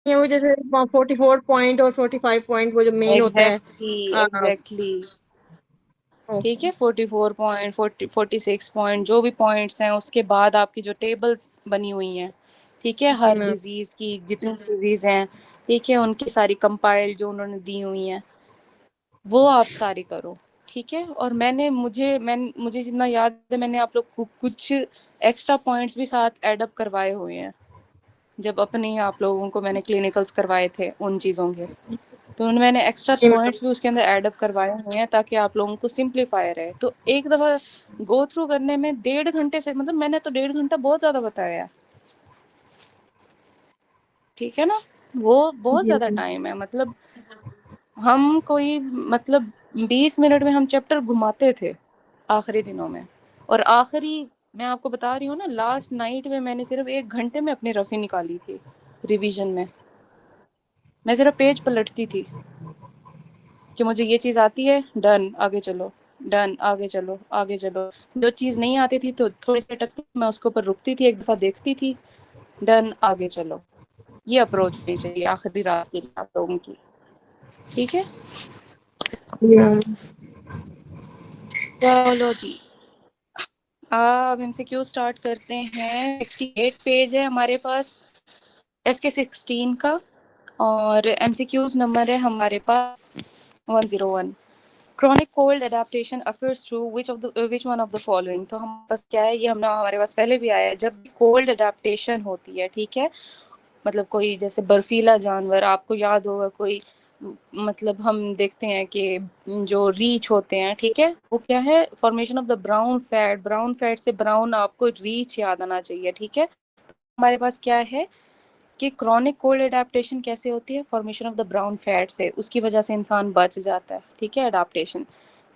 ये वो जैसे 44 पॉइंट और 45 पॉइंट वो जो मेन होता है। एग्जैक्टली ठीक ओके। है, 44 पॉइंट 46 पॉइंट जो भी पॉइंट्स हैं, उसके बाद आपकी जो टेबल्स बनी हुई हैं, ठीक है, जी हर मैम। डिजीज की जितनी डिजीज हैं, ठीक है, उनकी सारी कंपाइल जो उन्होंने दी हुई हैं वो आप सारी करो, ठीक है। और मुझे जितना याद है, मैंने आप लोग को कुछ एक्स्ट्रा पॉइंट्स भी साथ ऐड अप करवाए हुए हैं, जब अपने आप लोगों को मैंने क्लिनिकल्स करवाए थे उन चीज़ों के, तो उनमें मैंने एक्स्ट्रा जी मैम। पॉइंट्स भी उसके अंदर ऐड अप करवाए हुए हैं, ताकि आप लोगों को सिंप्लीफाई रहे। तो एक दफ़ा गो थ्रू करने में 1.5 घंटे से, मतलब मैंने तो 1.5 घंटा बहुत ज़्यादा बताया है, ठीक है ना, वो बहुत जी ज़्यादा मैम। टाइम है। मतलब हम कोई, मतलब 20 मिनट में हम चैप्टर घुमाते थे आखिरी दिनों में। और आखिरी, मैं आपको बता रही हूँ ना, लास्ट नाइट में मैंने सिर्फ 1 घंटे में अपनी रफी निकाली थी रिवीजन में। मैं सिर्फ पेज पलटती थी कि मुझे ये चीज़ आती है, डन, आगे चलो, डन, आगे चलो, आगे चलो। जो चीज़ नहीं आती थी तो थोड़ी सी अटकती, मैं उसके ऊपर रुकती थी, एक दफ़ा देखती थी, डन, आगे चलो। ये अप्रोच होनी चाहिए आखिरी रात के लिए आप लोगों की, ठीक है। जी मैम। चलो जी, अब एमसीक्यू स्टार्ट करते हैं। 68 पेज है हमारे पास एसके 16 का, और एमसीक्यूज नंबर है हमारे पास 101। Chronic cold adaptation occurs through which one of the following। तो हमारे पास क्या है, ये हमारे पास पहले भी आया है, जब कोल्ड अडेप्टेशन होती है, ठीक है, मतलब कोई जैसे बर्फीला जानवर, आपको याद होगा कोई, मतलब हम देखते हैं कि जो रीछ होते हैं, ठीक है, वो क्या है, formation of the brown fat, brown fat से ब्राउन आपको रीछ याद आना चाहिए, ठीक है। हमारे पास क्या है कि क्रॉनिक कोल्ड एडेप्टेशन कैसे होती है, formation of the brown fat से, उसकी वजह से इंसान बच जाता है, ठीक है, एडेप्टेशन।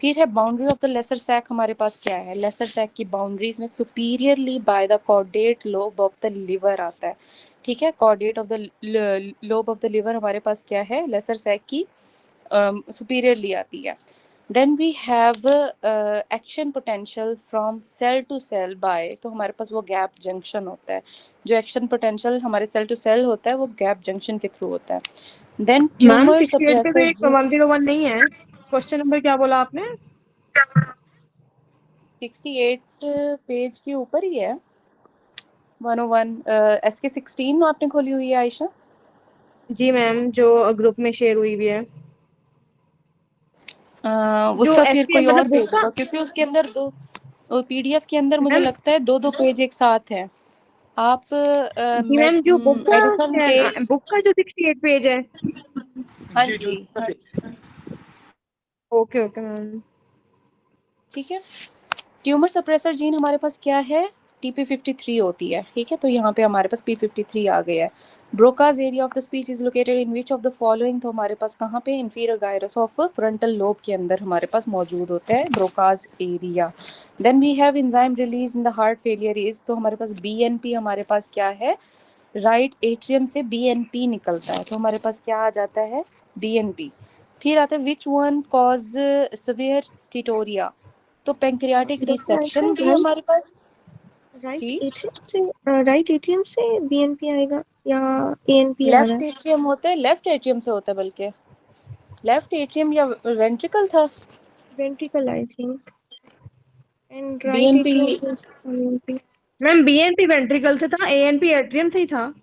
फिर है boundary of the lesser sac, हमारे पास क्या है, लेसर सैक की बाउंड्रीज में superiorly by the caudate lobe of the liver आता है, ठीक है। Caudate of the lobe of the liver हमारे पास क्या है, लेसर सैक की सुपीरियरली आती है। Then we have action potential from cell to cell by, तो हमारे पास वो गैप जंक्शन होता है, जो एक्शन पोटेंशियल हमारे सेल टू सेल होता है वो गैप जंक्शन के थ्रू होता है। देन मैम ट्यूमर 68 पे तो सप्रेसर एक 101 नहीं है। क्वेश्चन नंबर क्या बोला आपने? 68 पेज के ऊपर ही है 101। एसके 16 आपने खोली हुई है आयशा? जी मैम, जो ग्रुप में शेयर हुई हुई है। जो उसका फिर एसके कोई और मतलब बुक पेज का। होगा, क्योंकि उसके अंदर दो, पीडीएफ के अंदर मुझे मैम लगता है दो दो पेज एक साथ हैं। आप जी मैम, जो मेडिसिन पेज, बुक का जो 68 पेज है। हाँ जी, हाँ, ओके ओके मैम। ठीक है। ट्यूमर सप्रेसर जीन हमारे पास क्या है, TP53 होती है, ठीक है, तो यहाँ पे हमारे पास P53 आ गया है। Broca's area of the speech is located in which of the following, तो हमारे पास कहाँ पे, inferior gyrus of frontal lobe के अंदर हमारे पास मौजूद होता है Broca's area. Then we have enzyme release in the heart failure is, तो हमारे पास BNP हमारे पास क्या है, राइट एट्रियम से BNP निकलता है, तो हमारे पास क्या आ जाता है, BNP। फिर आता है which one cause severe steatorrhoea, तो पेंक्रियाटिक डॉक्टर आयशा, रिसेक्शन भी हमारे पास। राइट जी, एट्रियम से राइट एट्रियम से बीएनपी आएगा या एएनपी आ रहा लेफ्ट है? एट्रियम होता है, लेफ्ट एट्रियम से होता है, बल्कि लेफ्ट एट्रियम या वेंट्रिकल था, ventricle I think, and right BNP। Atrium से बीएनपी। मैम बीएनपी वेंट्रिकल से था, एएनपी एट्रियम से ही था।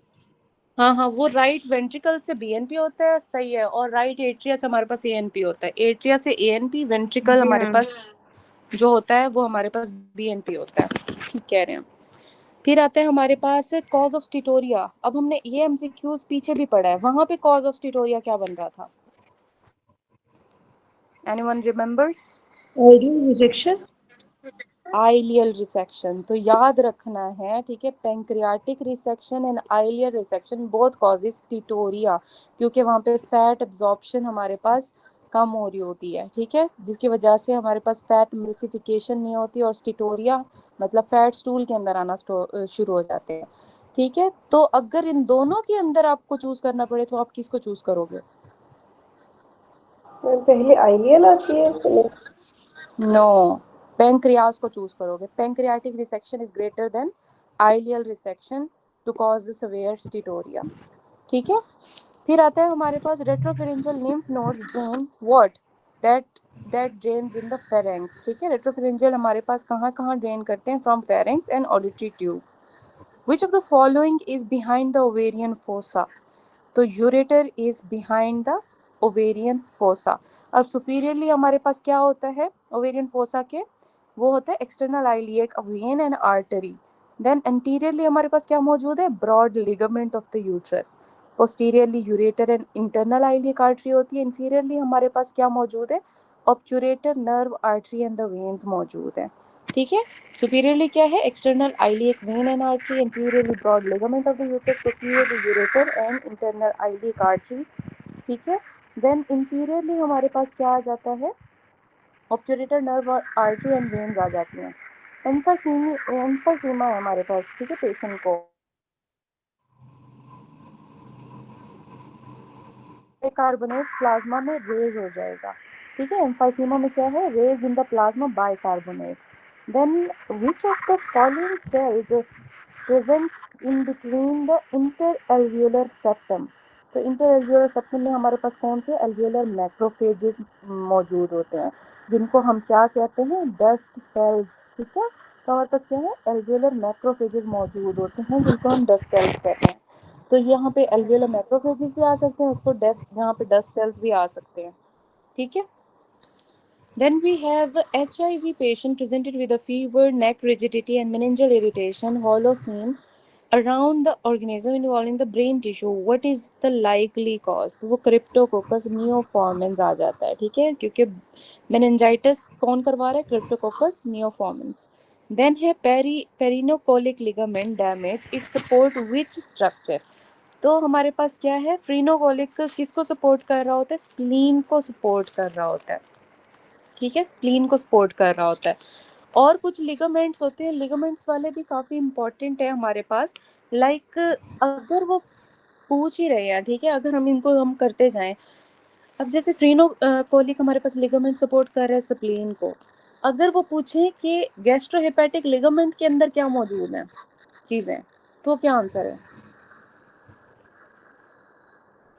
हाँ हाँ, वो राइट वेंट्रिकल से BNP होता है, सही है, और राइट एट्रिया से हमारे पास ANP होता है, एट्रिया से ANP, वेंट्रिकल जी हमारे मैम। पास जो होता है वो हमारे पास BNP होता है, ठीक कह रहे हैं। फिर आते हैं हमारे पास कॉज ऑफ स्टिटोरिया। अब हमने ये एमसीक्यूज पीछे भी पढ़ा है, वहां पे कॉज ऑफ स्टिटोरिया क्या बन रहा था, anyone remembers? Ideal rejection. Ileal resection, तो याद रखना है, ठीक है, pancreatic resection and ileal resection both causes steatorrhoea, क्योंकि वहाँ पे फैट एब्जॉर्प्शन हमारे पास कम हो रही होती है, ठीक है, जिसकी वजह से हमारे पास फैट मिल्सिफिकेशन नहीं होती, और स्टिटोरिया मतलब फैट स्टूल के अंदर आना शुरू हो जाते हैं, ठीक है। तो अगर इन दोनों के अंदर आपको चूज करना पड़े तो आप किसको चूज करोगे? पहले आइडियल आती है पहले। नो, पेंक्रियास को चूज करोगे। Pancreatic resection is greater than ileal resection to cause the severe steatorrhoea, ठीक है। फिर आता है हमारे पास retropharyngeal lymph nodes drain what that drains in the pharynx. ठीक है, रेट्रोफेरेंजियल हमारे पास कहाँ कहाँ ड्रेन करते हैं, from pharynx and auditory tube. Which of the following is behind the ovarian fossa. तो ureter is behind the ovarian fossa. अब सुपीरियरली हमारे पास क्या होता है ओवेरियन फोसा के, वो होता है external iliac vein and artery. Then anteriorly हमारे पास क्या मौजूद है, broad ligament of the uterus. Posteriorly ureter and internal iliac artery होती है। इंफीरियरली हमारे पास क्या मौजूद है, obturator nerve artery and the veins मौजूद है। ठीक है, सुपीरियरली क्या है, external iliac vein and artery, inferiorly broad ligament of the uterus, posteriorly ureter and internal iliac artery. ठीक है, देन इंफीरियरली हमारे पास क्या आ जाता है, ऑब्चुरेटर नर्व और आर्टरी एंड वेन्स आ जाती हैं। एम्फासीमा है हमारे पास। ठीक है, पेशेंट को कार्बोनेट प्लाज्मा में रेज हो जाएगा। ठीक है, एम्फासीमा में क्या है, raise in the plasma bicarbonate. Then which of the following cells present in between the interalveolar septum. तो इंटरएल्वियोलर सेप्टम में हमारे पास कौन से एल्वियोलर मैक्रोफेजेस मौजूद होते हैं, जिनको हम क्या कहते हैं, डस्ट सेल्स। ठीक है, तो हमारे पास क्या है, एल्वियोलर मैक्रोफेजेस मौजूद होते हैं जिनको हम डस्ट सेल्स कहते हैं। तो यहाँ पे एल्वियोलर मैक्रोफेजेस भी आ सकते हैं, उसको डस्ट, यहाँ पे डस्ट सेल्स भी आ सकते हैं। ठीक है, then we have HIV patient presented with a fever, neck rigidity and meningeal irritation, hollow seam around the organism involving the brain tissue. What is the likely cause? तो वो Cryptococcus नियोफॉर्मेंस आ जाता है। ठीक है, क्योंकि मेनिंजाइटिस कौन करवा रहा है, क्रिप्टोकोकस नियोफॉर्मेंस। देन है phrenicocolic ligament damage, it support which structure. तो हमारे पास क्या है, फ्रीनोकोलिक किसको सपोर्ट कर रहा होता है, स्प्लीन को सपोर्ट कर रहा होता है। ठीक है, स्प्लीन को सपोर्ट कर रहा होता है। और कुछ लिगामेंट्स होते हैं, लिगामेंट्स वाले भी काफ़ी इंपॉर्टेंट है हमारे पास। लाइक अगर वो पूछ ही रहे हैं, ठीक है, अगर हम इनको हम करते जाएं, अब जैसे फ्रीनोकोलिक हमारे पास लिगामेंट सपोर्ट कर रहा है स्प्लीन को, अगर वो पूछें कि गैस्ट्रोहेपेटिक लिगामेंट के अंदर क्या मौजूद है चीज़ें, तो क्या आंसर है?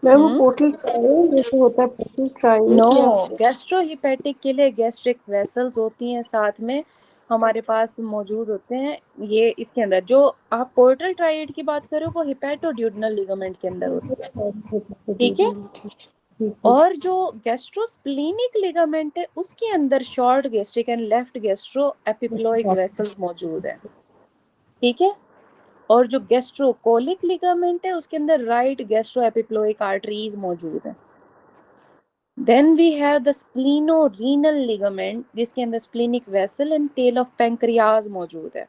मैम वो पोर्टल ट्रायल जैसे होता है, पोर्टल ट्रायल नो, या गैस्ट्रोहिपेटिक के लिए गैस्ट्रिक वेसल्स होती हैं साथ में हमारे पास मौजूद होते हैं। ये इसके अंदर जो आप पोर्टल ट्राइड की बात कर रहे हो वो हिपैटोड्यूडनल लिगामेंट के अंदर होती है। ठीक है, और जो गैस्ट्रोस्प्लीनिक लिगामेंट है उसके अंदर short gastric and left gastro epiploic vessels मौजूद है। ठीक है, और जो गैस्ट्रोकोलिक लिगामेंट है उसके अंदर राइट गैस्ट्रो एपिप्लोइक आर्टरीज मौजूद है। Then we have the splenorenal ligament जिसके अंदर splenic vessel and tail of pancreas मौजूद है।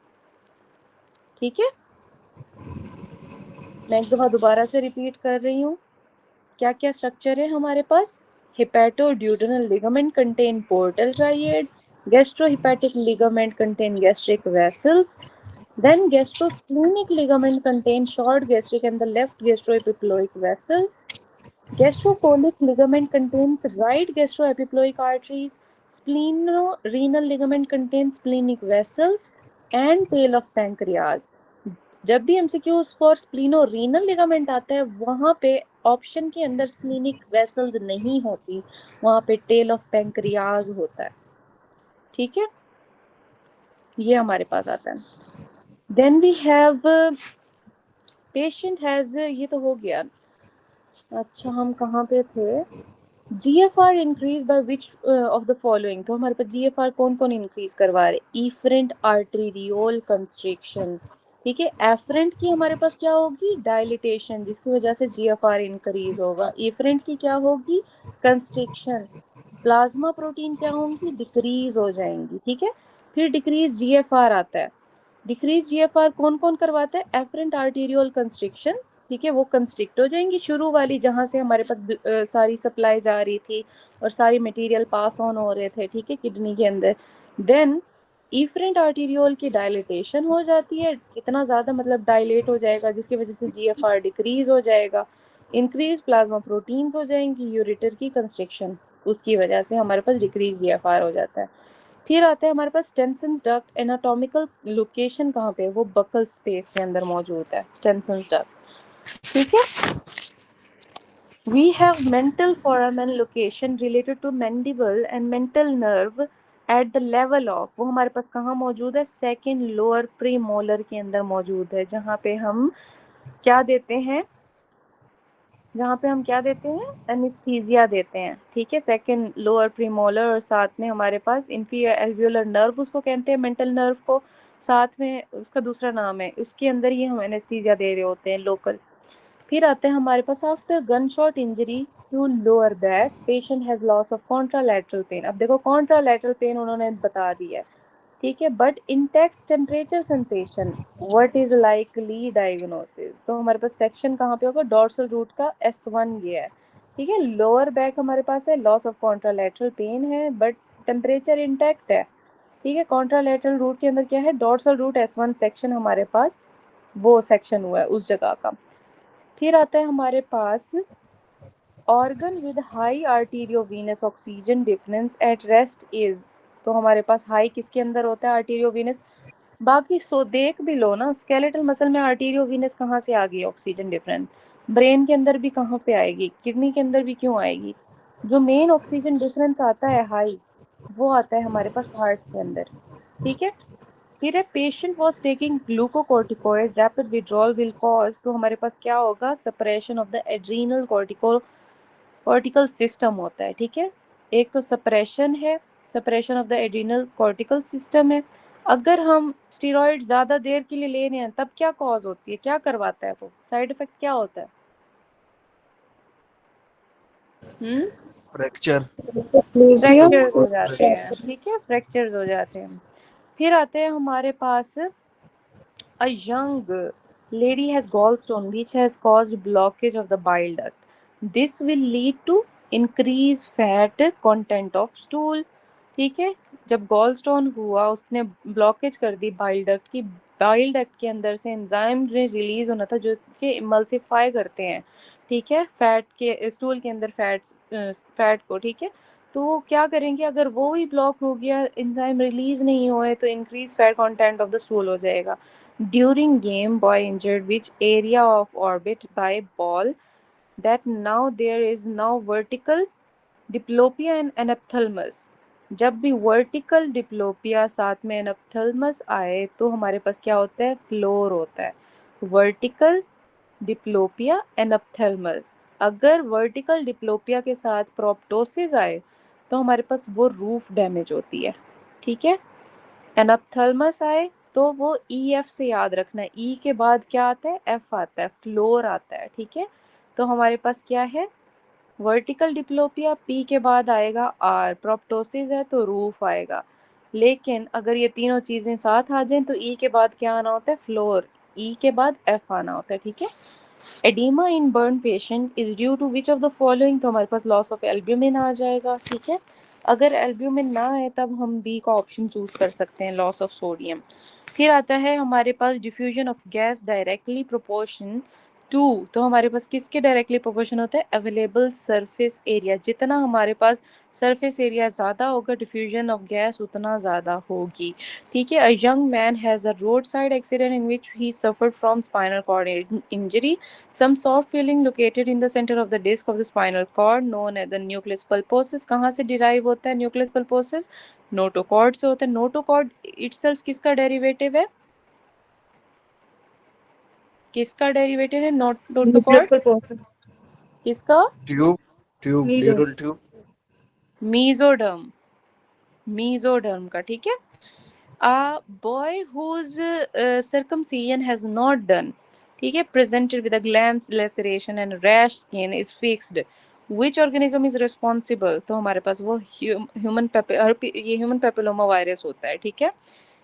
ठीक है, मैं एक दफा दोबारा से रिपीट कर रही हूँ, क्या क्या स्ट्रक्चर है हमारे पास, hepatoduodenal ligament contain portal triad, gastrohepatic ligament contain gastric vessels, then gastrosplenic ligament contain short gastric and the left gastroepiploic vessel. Gastrocolic ligament contains right gastroepiploic arteries. Splenorenal ligament contains splenic vessels and tail of pancreas. जब भी MCQs for स्प्लिनोरेनल ligament आता है वहां पे option के अंदर splenic vessels नहीं होती, वहां पे टेल ऑफ पैंक्रियाज होता है। ठीक है, ये हमारे पास आता है। Then we have patient has, ये तो हो गया। अच्छा, हम कहाँ पे थे, GFR increase by which of the following. तो हमारे पास GFR कौन कौन इंक्रीज करवा रहे, इफरेंट आर्टेरियोल कंस्ट्रिक्शन। ठीक है, एफरेंट की हमारे पास क्या होगी, डायलिटेशन, जिसकी वजह से GFR इंक्रीज होगा। इफरेंट की क्या होगी, कंस्ट्रिक्शन। प्लाज्मा प्रोटीन क्या होंगी, डिक्रीज हो जाएंगी। ठीक है, फिर डिक्रीज GFR आता है। डिक्रीज GFR कौन कौन करवाता है, एफरेंट आर्टेरियोल कंस्ट्रिक्शन। ठीक है, वो कंस्ट्रिक्ट हो जाएंगी, शुरू वाली जहाँ से हमारे पास सारी सप्लाई जा रही थी और सारी मटेरियल पास ऑन हो रहे थे। ठीक है, किडनी के अंदर। देन इफरेंट आर्टेरियोल की डायलिटेशन हो जाती है, इतना ज़्यादा मतलब डायलेट हो जाएगा जिसकी वजह से GFR डिक्रीज हो जाएगा। इंक्रीज प्लाज्मा प्रोटीन्स हो जाएंगी, यूरेटर की कंस्ट्रिक्शन, उसकी वजह से हमारे पास डिक्रीज GFR हो जाता है। फिर आता है हमारे पास स्टेनसन्स डक्ट, एनाटॉमिकल लोकेशन कहाँ पे, वो बकल स्पेस के अंदर मौजूद है स्टेनसन्स डक्ट। ठीक है, We have mental foramen location related to mandible and mental nerve at the level of, वो हमारे पास कहाँ मौजूद है, सेकेंड लोअर प्रीमोलर के अंदर मौजूद है, जहाँ पे हम क्या देते हैं, जहाँ पे हम क्या देते हैं, एनेस्थीसिया देते हैं, ठीक है, सेकेंड लोअर प्रीमोलर, और साथ में हमारे पास इंफीरियर एल्वियोलर नर्व उसको कहते हैं, मेंटल नर्व को, साथ में उसका दूसरा नाम है, उसके अंदर ही हम एनेस्थीसिया दे रहे होते हैं लोकल। फिर आते हैं हमारे पास after gun shot injury to lower back patient has loss of contralateral pain. अब देखो कॉन्ट्रालैटरल पेन उन्होंने बता दिया है, ठीक है, but intact temperature sensation what is likely diagnosis, तो हमारे पास सेक्शन कहाँ पे होगा, डोर्सल रूट का S1 ये है, ठीक है, लोअर बैक हमारे पास है, लॉस ऑफ कॉन्ट्रालैटरल पेन है बट टेम्परेचर इंटैक्ट है, ठीक है, कॉन्ट्रालैटरल रूट के अंदर क्या है, डोर्सल रूट S1 सेक्शन हमारे पास वो सेक्शन हुआ है उस जगह का। फिर आता है हमारे पास organ with high arteriovenous oxygen difference at rest is, तो हमारे पास हाई किसके अंदर होता है, आर्टीरियोवीनस, बाकी सो देख भी लो ना, स्केलेटल मसल में आर्टीरियोवीनस कहाँ से आ गई ऑक्सीजन डिफरेंस, ब्रेन के अंदर भी कहाँ पे आएगी, किडनी के अंदर भी क्यों आएगी, जो मेन ऑक्सीजन डिफरेंस आता है हाई वो आता है हमारे पास हार्ट के अंदर, ठीक है। फिर है patient was taking glucocorticoid rapid withdrawal will cause, तो हमारे पास क्या होगा, suppression of the adrenal cortical system होता है, ठीक है, एक तो सप्रेशन है, suppression of the adrenal cortical system है, अगर हम स्टेरॉइड ज्यादा देर के लिए ले रहे हैं तब क्या कॉज होती है, क्या करवाता है वो, साइड इफेक्ट क्या होता है, फ्रैक्चर। Aplasia. फ्रैक्चर्स हो जाते हैं, ठीक है, फ्रैक्चर्स हो जाते हैं। फिर आते हैं हमारे पास a young lady has gallstone which has caused blockage of the bile duct. This will lead to increased fat content of stool, ठीक है, जब गॉल स्टोन हुआ उसने ब्लॉकेज कर दी बाइल डक्ट की, बाइल डक्ट के अंदर से एंजाइम रिलीज होना था जो कि इमल्सिफाई करते हैं, ठीक है, फैट के स्टूल के अंदर फैट को, ठीक है, तो क्या करेंगे, अगर वो ही ब्लॉक हो गया, एंजाइम रिलीज नहीं हुए, तो increase fat content of the stool हो जाएगा। During game boy injured which area of orbit by ball that now there is now vertical diplopia and anophthalmos, जब भी वर्टिकल डिप्लोपिया साथ में एनाप्थेलमस आए तो हमारे पास क्या होता है, फ्लोर होता है, वर्टिकल डिप्लोपिया एनाप्थेलमस, अगर वर्टिकल डिप्लोपिया के साथ प्रोप्टोसिस आए तो हमारे पास वो रूफ डैमेज होती है, ठीक है, एनाप्थेलमस आए तो वो EF से याद रखना, E के बाद क्या आता है, F आता है, फ्लोर आता है, ठीक है, तो हमारे पास क्या है, वर्टिकल डिप्लोपिया, P के बाद आएगा R, प्रोप्टोसिस है तो रूफ आएगा, लेकिन अगर ये तीनों चीजें साथ आ जाएं तो E के बाद क्या आना होता है, फ्लोर, E के बाद F आना होता है, ठीक है। Oedema in burn patient is due to which of the following, तो हमारे पास लॉस ऑफ एल्ब्यूमिन आ जाएगा, ठीक है, अगर एल्ब्यूमिन ना आए तब हम बी का ऑप्शन चूज कर सकते हैं, लॉस ऑफ सोडियम। फिर आता है हमारे पास diffusion of gas directly proportion to, तो हमारे पास किसके डायरेक्टली प्रोपोर्शन होता है, अवेलेबल सरफेस एरिया, जितना हमारे पास सरफेस एरिया ज़्यादा होगा डिफ्यूजन ऑफ गैस उतना ज़्यादा होगी, ठीक है। A young man has a roadside accident in which he suffered from spinal cord injury, some soft feeling located in the center of the disc of the spinal cord known as the nucleus pulposus, कहाँ से derive होता है nucleus pulposus, notochord से होता है, notochord itself किसका derivative है, किसका derivative है, notochord किसका, tube, tube, neural tube. mesoderm, mesoderm का, ठीक है। A boy whose circumcision has not done, ठीक है, presented with a gland laceration and rash skin is fixed, which organism is responsible, तो हमारे पास वो ये ह्यूमन पेपिलोमा वायरस होता है, ठीक है,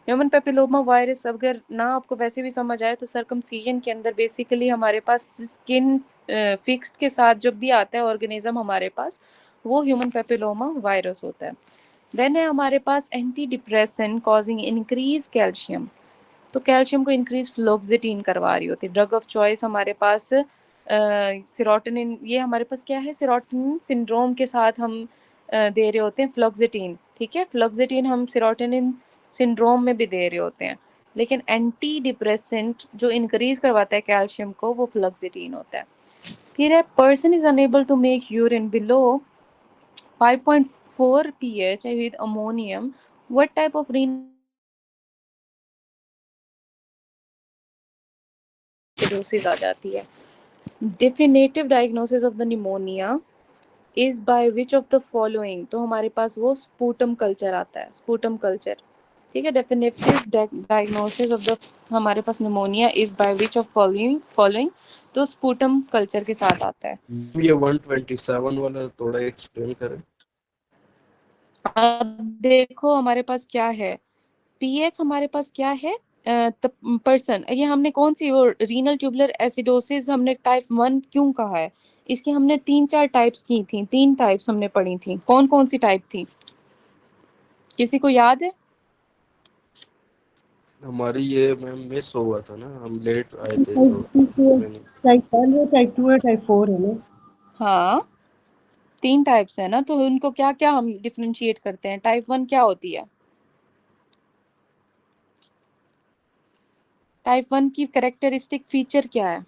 ह्यूमन पेपिलोमा वायरस अगर ना आपको वैसे भी समझ आए तो सर्कमसीजन के अंदर बेसिकली हमारे पास स्किन फिक्स्ड के साथ जब भी आता है ऑर्गेनिज्म हमारे पास वो ह्यूमन पेपिलोमा वायरस होता है। देन है हमारे पास anti depressant causing increase calcium, तो कैल्शियम को इंक्रीज फ्लोक्सिटीन करवा रही होती है, ड्रग ऑफ चॉइस हमारे पास सेरोटोनिन, ये हमारे पास क्या है, सेरोटोनिन सिंड्रोम के साथ हम दे रहे होते हैं फ्लोक्सिटीन, ठीक है, फ्लोक्सिटीन हम सेरोटोनिन सिंड्रोम में भी दे रहे होते हैं, लेकिन एंटी डिप्रेसेंट जो इंक्रीज करवाता है कैल्शियम को वो फ्लोक्सिटीन होता है। फिर है person is unable to make urine below 5.4 pH with ammonium. What type of renal acidosis आ जाती है? Definitive diagnosis of the pneumonia is by which of the following? तो हमारे पास वो sputum culture आता है, sputum culture. ठीक है, definitive diagnosis of the हमारे पास pneumonia is by which of following तो sputum culture के साथ आता है. ये 127 वाला थोड़ा एक्सप्लेन करें. अब देखो हमारे पास क्या है, पीएच हमारे पास क्या है, पर्सन, ये हमने कौन सी वो रीनल ट्यूबुलर एसिडोसिस हमने टाइप 1 क्यों कहा है? इसकी हमने 3-4 टाइप्स की थी, 3 टाइप्स हमने पढ़ी थी. कौन कौन सी टाइप थी, किसी को याद है? हमारी ये मैम मिस हुआ था ना, हम लेट आए थे तो मैंने टाइप 1 है, टाइप 2 है, टाइप 4 है ना. हाँ 3 टाइप्स है ना, तो उनको क्या क्या हम डिफरेंशिएट करते हैं? टाइप 1 क्या होती है? टाइप 1 की कैरेक्टरिस्टिक फीचर क्या है?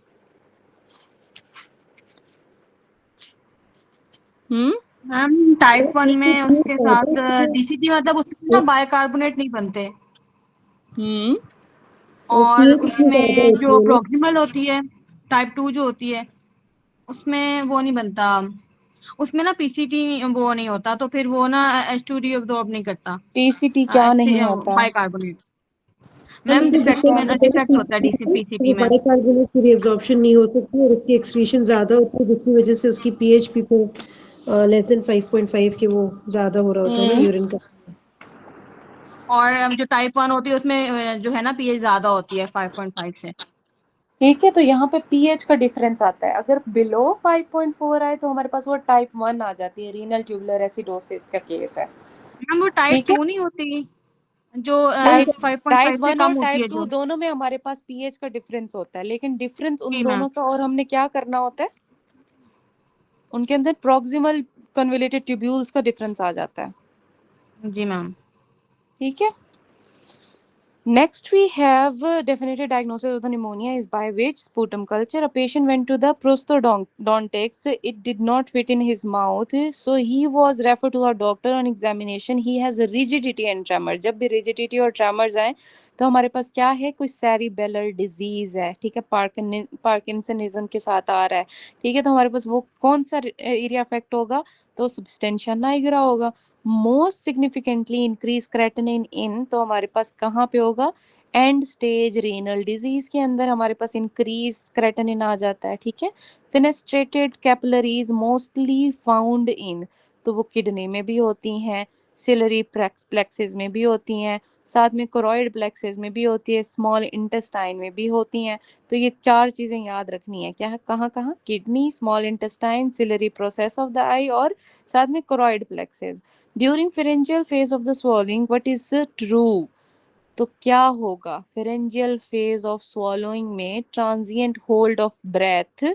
मैम टाइप 1 में उसके साथ डीसीटी मतलब उसमें ना बाइकार्बोनेट नहीं बनते और उसमें जो प्रॉक्सिमल होती है टाइप 2 जो होती है उसमें वो नहीं बनता, उसमें ना पीसीटी वो नहीं होता, तो फिर वो ना H2 रीअब्सॉर्ब नहीं करता. पीसीटी क्या नहीं होता? बाइकार्बोनेट मैम डिफेक्ट होता है पीसीटी में. बाइकार्बोनेट की रिएब्जॉर्प्शन नहीं हो सकती और उसकी एक्सक्रीशन ज्यादा होती है, जिसकी वजह से उसकी पीएच भी फिर लेस देन 5.5 के वो ज्यादा हो रहा होता है ना यूरिन का. और जो टाइप 1 होती है उसमें जो है ना पीएच ज्यादा होती है 5.5 से. ठीक है, तो यहाँ पे पीएच का डिफरेंस आता है. अगर बिलो 5.4 आए तो हमारे पास वो टाइप 1 आ जाती है, रीनल ट्यूबुलर एसिडोसिस का केस है. मैम वो टाइप 2 नहीं होती जो टाइप 5.5 से 1 कम और होती टाइप है 2 जो. दोनों में हमारे पास पीएच का डिफरेंस होता है, लेकिन डिफरेंस उन जी मैम. दोनों का और हमने क्या करना होता है, उनके अंदर प्रॉक्सिमल कन्वोल्यूटेड ट्यूब्यूल्स का डिफरेंस आ जाता है. जी मैम. ठीक है. Next, we have definitive diagnosis of the pneumonia is by which sputum culture. A patient went to the prosthodontics. It did not fit in his mouth, so he was referred to a doctor. On examination, he has rigidity and tremors. जब भी rigidity और tremors आए तो हमारे पास क्या है, कोई cerebellar disease है. ठीक है, पार्किंसनिज्म के साथ आ रहा है. ठीक है, तो हमारे पास वो कौन सा एरिया अफेक्ट होगा, तो substantia nigra होगा. मोस्ट सिग्निफिकेंटली इंक्रीज क्रेटिनिन इन, तो हमारे पास कहाँ पे होगा, एंड स्टेज रीनल डिजीज के अंदर हमारे पास इंक्रीज क्रेटिनिन आ जाता है. ठीक है. फिनेस्ट्रेटेड कैपिलरीज मोस्टली फाउंड इन, तो वो किडनी में भी होती हैं, सिलरी प्लेक्सिस में भी होती हैं, साथ में कोरॉइड प्लेक्सिस में भी होती है, स्मॉल इंटेस्टाइन में भी होती हैं. तो ये 4 चीजें याद रखनी है. क्या है, कहाँ कहाँ, kidney, small intestine, ciliary process of the eye और साथ में choroid plexus. During pharyngeal phase of the swallowing what is true, तो क्या होगा, फेरेंजियल फेज ऑफ swallowing में transient hold of breath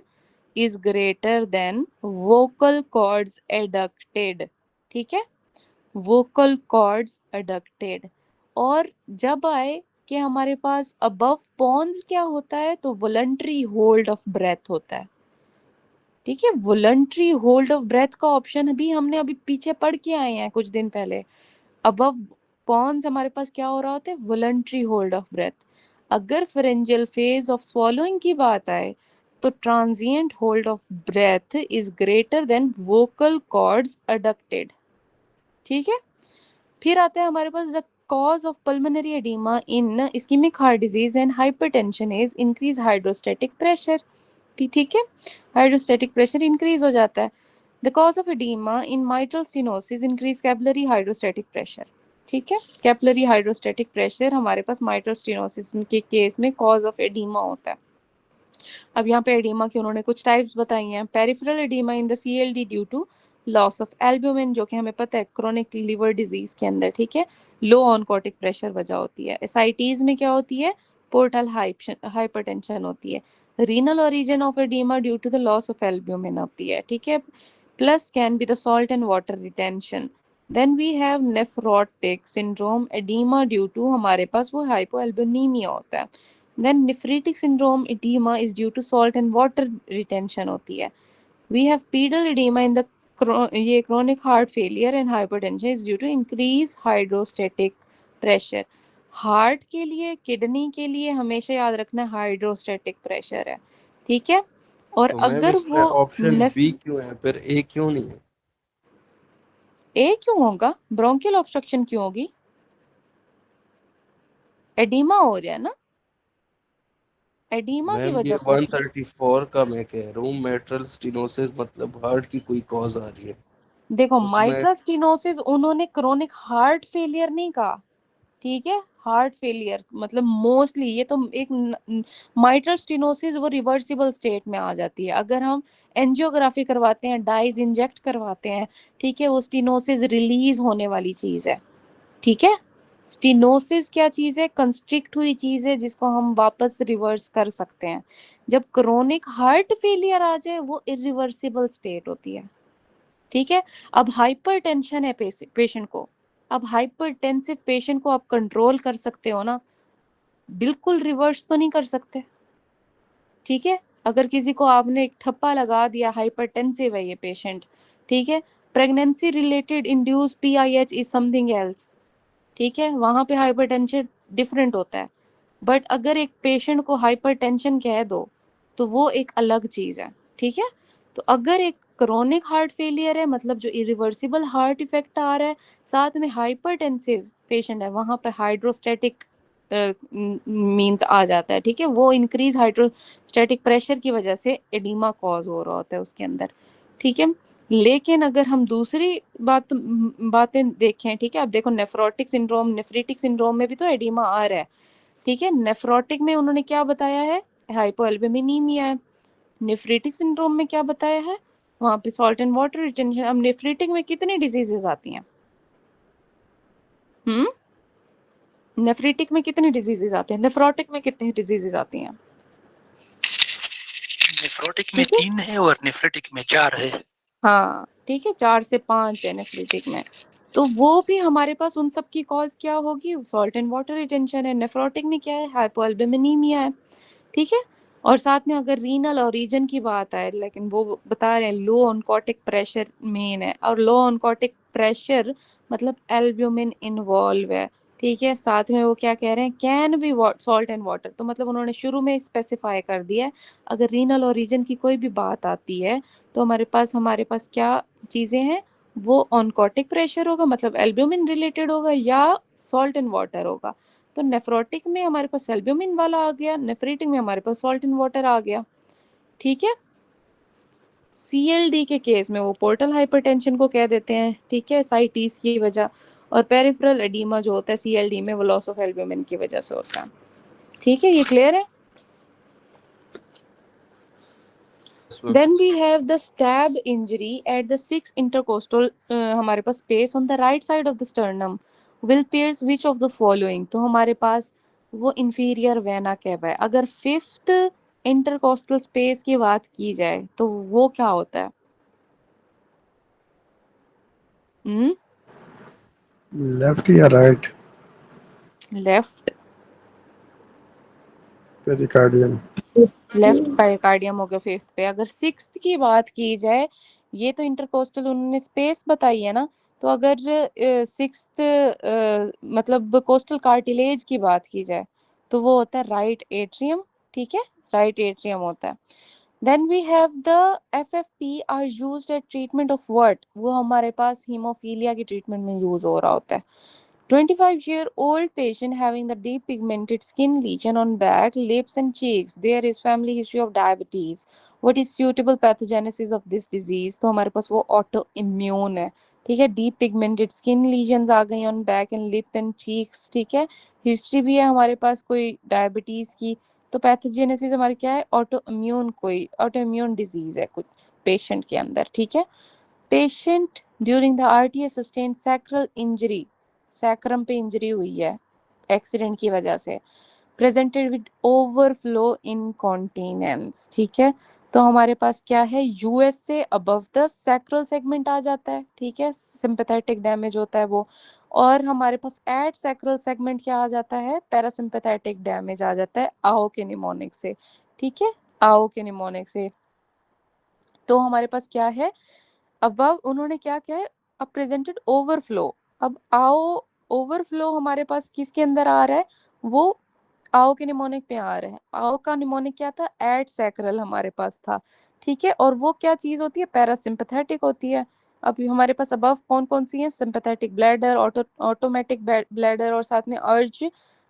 is greater than vocal cords adducted. ठीक है, vocal cords adducted. और जब आए कि हमारे पास अबव पॉन्स क्या होता है, तो वॉलंटरी होल्ड ऑफ ब्रेथ होता है. ठीक है, वॉलंटरी होल्ड ऑफ ब्रेथ का ऑप्शन भी हमने अभी पीछे पढ़ के आए हैं कुछ दिन पहले. अबव पॉन्स हमारे पास क्या हो रहा होता है, वॉलंटरी होल्ड ऑफ ब्रेथ. अगर फेरेंजियल फेज ऑफ swallowing की बात आए तो transient hold of breath is greater than vocal cords adducted. ठीक है. फिर आता है हमारे पास the cause of pulmonary oedema in ischaemic heart disease and hypertension is increase hydrostatic pressure. ठीक है, हाइड्रोस्टैटिक प्रेशर इंक्रीज हो जाता है. The cause of oedema in mitral stenosis increase capillary hydrostatic pressure. ठीक है, कैपिलरी हाइड्रोस्टैटिक प्रेशर हमारे पास mitral stenosis के case में कॉज ऑफ एडिमा होता है. अब यहाँ पे एडिमा की उन्होंने कुछ टाइप्स बताई हैं. Peripheral oedema in the CLD due to loss of albumin, जो कि हमें पता है क्रोनिक लिवर डिजीज के अंदर. ठीक है, लो ऑनकोटिक प्रेशर वजह होती है. एसाइटीज में क्या होती है, पोर्टल हाइपरटेंशन होती है. Renal origin of oedema due to the loss of albumin होती है. ठीक है, plus can be the salt and water retention. Then we have nephrotic syndrome oedema due to हमारे पास वो हाइपोएल्ब्यूमिनिया होता है. Then nephritic syndrome edema is due to salt and water retention होती है. We have pedal oedema in the ये chronic heart failure and hypertension is due to increase hydrostatic pressure. Heart के लिए, किडनी के लिए हमेशा याद रखना हाइड्रोस्टेटिक प्रेशर है, ठीक है। और तो मैम अगर इसमें वो ऑप्शन बी क्यों है, फिर ए क्यों नहीं है? ए क्यों होगा? ब्रोंकियल ऑब्स्ट्रक्शन क्यों होगी? एडिमा हो रहा है ना, एडिमा की मैम ये वजह पूछ रही। 134 का मैं कह रहा हूँ, मेट्रल स्टेनोसिस मतलब हार्ट की कोई कॉज आ रही है देखो उसमें। माइट्रल स्टेनोसिस उन्होंने क्रोनिक हार्ट फेलियर नहीं कहा, ठीक है। हार्ट फेलियर मतलब मोस्टली ये तो एक माइट्रल स्टेनोसिस वो रिवर्सिबल स्टेट में आ जाती है अगर हम एंजियोग्राफी करवाते हैं, डाइज इंजेक्ट करवाते हैं, ठीक है। वो स्टेनोसिस रिलीज होने वाली चीज है, ठीक है। स्टेनोसिस क्या चीज है? कंस्ट्रिक्ट हुई चीज है जिसको हम वापस रिवर्स कर सकते हैं। जब क्रोनिक हार्ट फेलियर आ जाए वो इरिवर्सिबल स्टेट होती है, ठीक है। अब हाइपरटेंशन है पेशेंट को, अब हाइपरटेंसिव पेशेंट को आप कंट्रोल कर सकते हो ना, बिल्कुल रिवर्स तो नहीं कर सकते, ठीक है। अगर किसी को आपने एक ठप्पा लगा दिया, हाइपरटेंसिव है ये पेशेंट, ठीक है, pregnancy related induce PIH is something else, ठीक है, वहां पे हाइपरटेंशन डिफरेंट होता है। बट अगर एक पेशेंट को हाइपरटेंशन कह दो तो वो एक अलग चीज है, ठीक है। तो अगर एक क्रोनिक हार्ट फेलियर है मतलब जो इरिवर्सिबल हार्ट इफेक्ट आ रहा है, साथ में हाइपरटेंसिव पेशेंट है, वहां पे हाइड्रोस्टेटिक मींस आ जाता है, ठीक है। वो इंक्रीज हाइड्रोस्टेटिक प्रेशर की वजह से एडिमा कॉज हो रहा होता है उसके अंदर, ठीक है। लेकिन अगर हम दूसरी बातें देखें, ठीक है, अब देखो नेफ्रोटिक सिंड्रोम, नेफ्रिटिक सिंड्रोम में भी तो एडिमा आ रहा है, ठीक है। नेफ्रोटिक में उन्होंने क्या बताया है? हाइपोएल्बुमिनीमिया है। नेफ्रिटिक सिंड्रोम में क्या बताया है? वहां पे सॉल्ट एंड वाटर रिटेंशन। अब नेफ्रिटिक में कितनी डिजीजेस आती हैं? नेफ्रिटिक में कितनी डिजीजेस आती हैं? नेफ्रोटिक में कितनी डिजीजेस आती हैं? नेफ्रोटिक में ठीक है, 3 है और नेफ्रेटिक में 4 है। हाँ ठीक है, 4 से 5 है नेफ्रिटिक में। तो वो भी हमारे पास उन सब की कॉज क्या होगी? सॉल्ट एंड वाटर रिटेंशन है। नेफ्रोटिक में क्या है? हाइपोएल्बुमिनीमिया है, ठीक है। और साथ में अगर रीनल ओरिजिन की बात आए, लेकिन वो बता रहे हैं लो ऑनकोटिक प्रेशर मेन है, और लो ऑनकोटिक प्रेशर मतलब एल्ब्यूमिन इन्वॉल्व है, ठीक है। साथ में वो क्या कह रहे हैं? Can be salt and water, तो मतलब उन्होंने शुरू में स्पेसिफाई कर दिया है अगर रीनल ओरिजिन की कोई भी बात आती है तो हमारे पास क्या चीजें हैं? वो ऑनकोटिक प्रेशर होगा मतलब एल्ब्यूमिन रिलेटेड होगा, या सॉल्ट एंड वाटर होगा। तो नेफ्रोटिक में हमारे पास एल्ब्यूमिन वाला आ गया, नेफ्रिटिक में हमारे पास सॉल्ट एंड वाटर आ गया, ठीक है। सीएलडी के केस में वो पोर्टल हाइपरटेंशन को कह देते हैं, ठीक है, साइटीज की वजह। और पेरिफेरल एडीमा जो होता है सीएलडी में वो लॉस ऑफ एल्ब्यूमिन की वजह से होता है, ठीक है। ये क्लियर है? Then we have the stab injury at the sixth intercostal हमारे पास space on the right side of the sternum will pierce which of the following। तो हमारे पास वो inferior vena cava है। अगर फिफ्थ intercostal space की बात की जाए तो वो क्या होता है? लेफ्ट या right? Left, pericardium. Left pericardium हो गया फिफ्थ पे। अगर सिक्स्थ की बात की जाए, ये तो इंटरकोस्टल उन्होंने स्पेस बताई है ना, तो अगर सिक्स्थ मतलब कोस्टल कार्टिलेज की बात की जाए तो वो होता है राइट एट्रियम, ठीक है, राइट एट्रियम होता है। Then we have the FFP are used at treatment of what? वो हमारे पास हीमोफीलिया की ट्रीटमेंट में यूज हो रहा होता है। 25-year-old patient having the deep pigmented skin lesion on back, lips and cheeks. There is family history of diabetes. What is suitable pathogenesis of this disease? तो हमारे पास वो autoimmune है, ठीक है। डीप पिगमेंटेड स्किन लीजन्स आ गई on back and lip and cheeks, ठीक है। हिस्ट्री भी है हमारे पास कोई डायबिटीज की, तो पैथोजेनेसिस हमारी क्या है? ऑटोइम्यून, कोई ऑटोइम्यून डिजीज है कुछ पेशेंट के अंदर, ठीक है। Patient during the RTA sustain sacral injury, sacrum पे इंजरी हुई है एक्सीडेंट की वजह से, प्रेजेंटेड विद ओवरफ्लो इनकॉन्टिनेंस, ठीक है। तो हमारे पास क्या है? यूएस से अबव द सैक्रल सेगमेंट आ जाता है, ठीक है, सिंपैथेटिक डैमेज होता है वो। और हमारे पास एट सैक्रल सेगमेंट क्या आ जाता है? पैरासिम्पैथेटिक डैमेज आ जाता है आओ के निमोनिक से, ठीक है, आओ के निमोनिक से। तो हमारे पास क्या है, अब उन्होंने क्या क्या है, अब प्रेजेंटेड ओवरफ्लो। अब आओ ओवरफ्लो हमारे पास किसके अंदर आ रहा है, वो आओ के निमोनिक पे आ रहा है। आओ का निमोनिक क्या था, एड सैक्रल हमारे पास था, ठीक है। और वो क्या चीज होती है, पैरासिम्पथेटिक होती है। अब हमारे पास अबव कौन कौन सी है, सिंपैथेटिक ब्लैडर, ऑटोमेटिक ब्लैडर, और साथ में अर्ज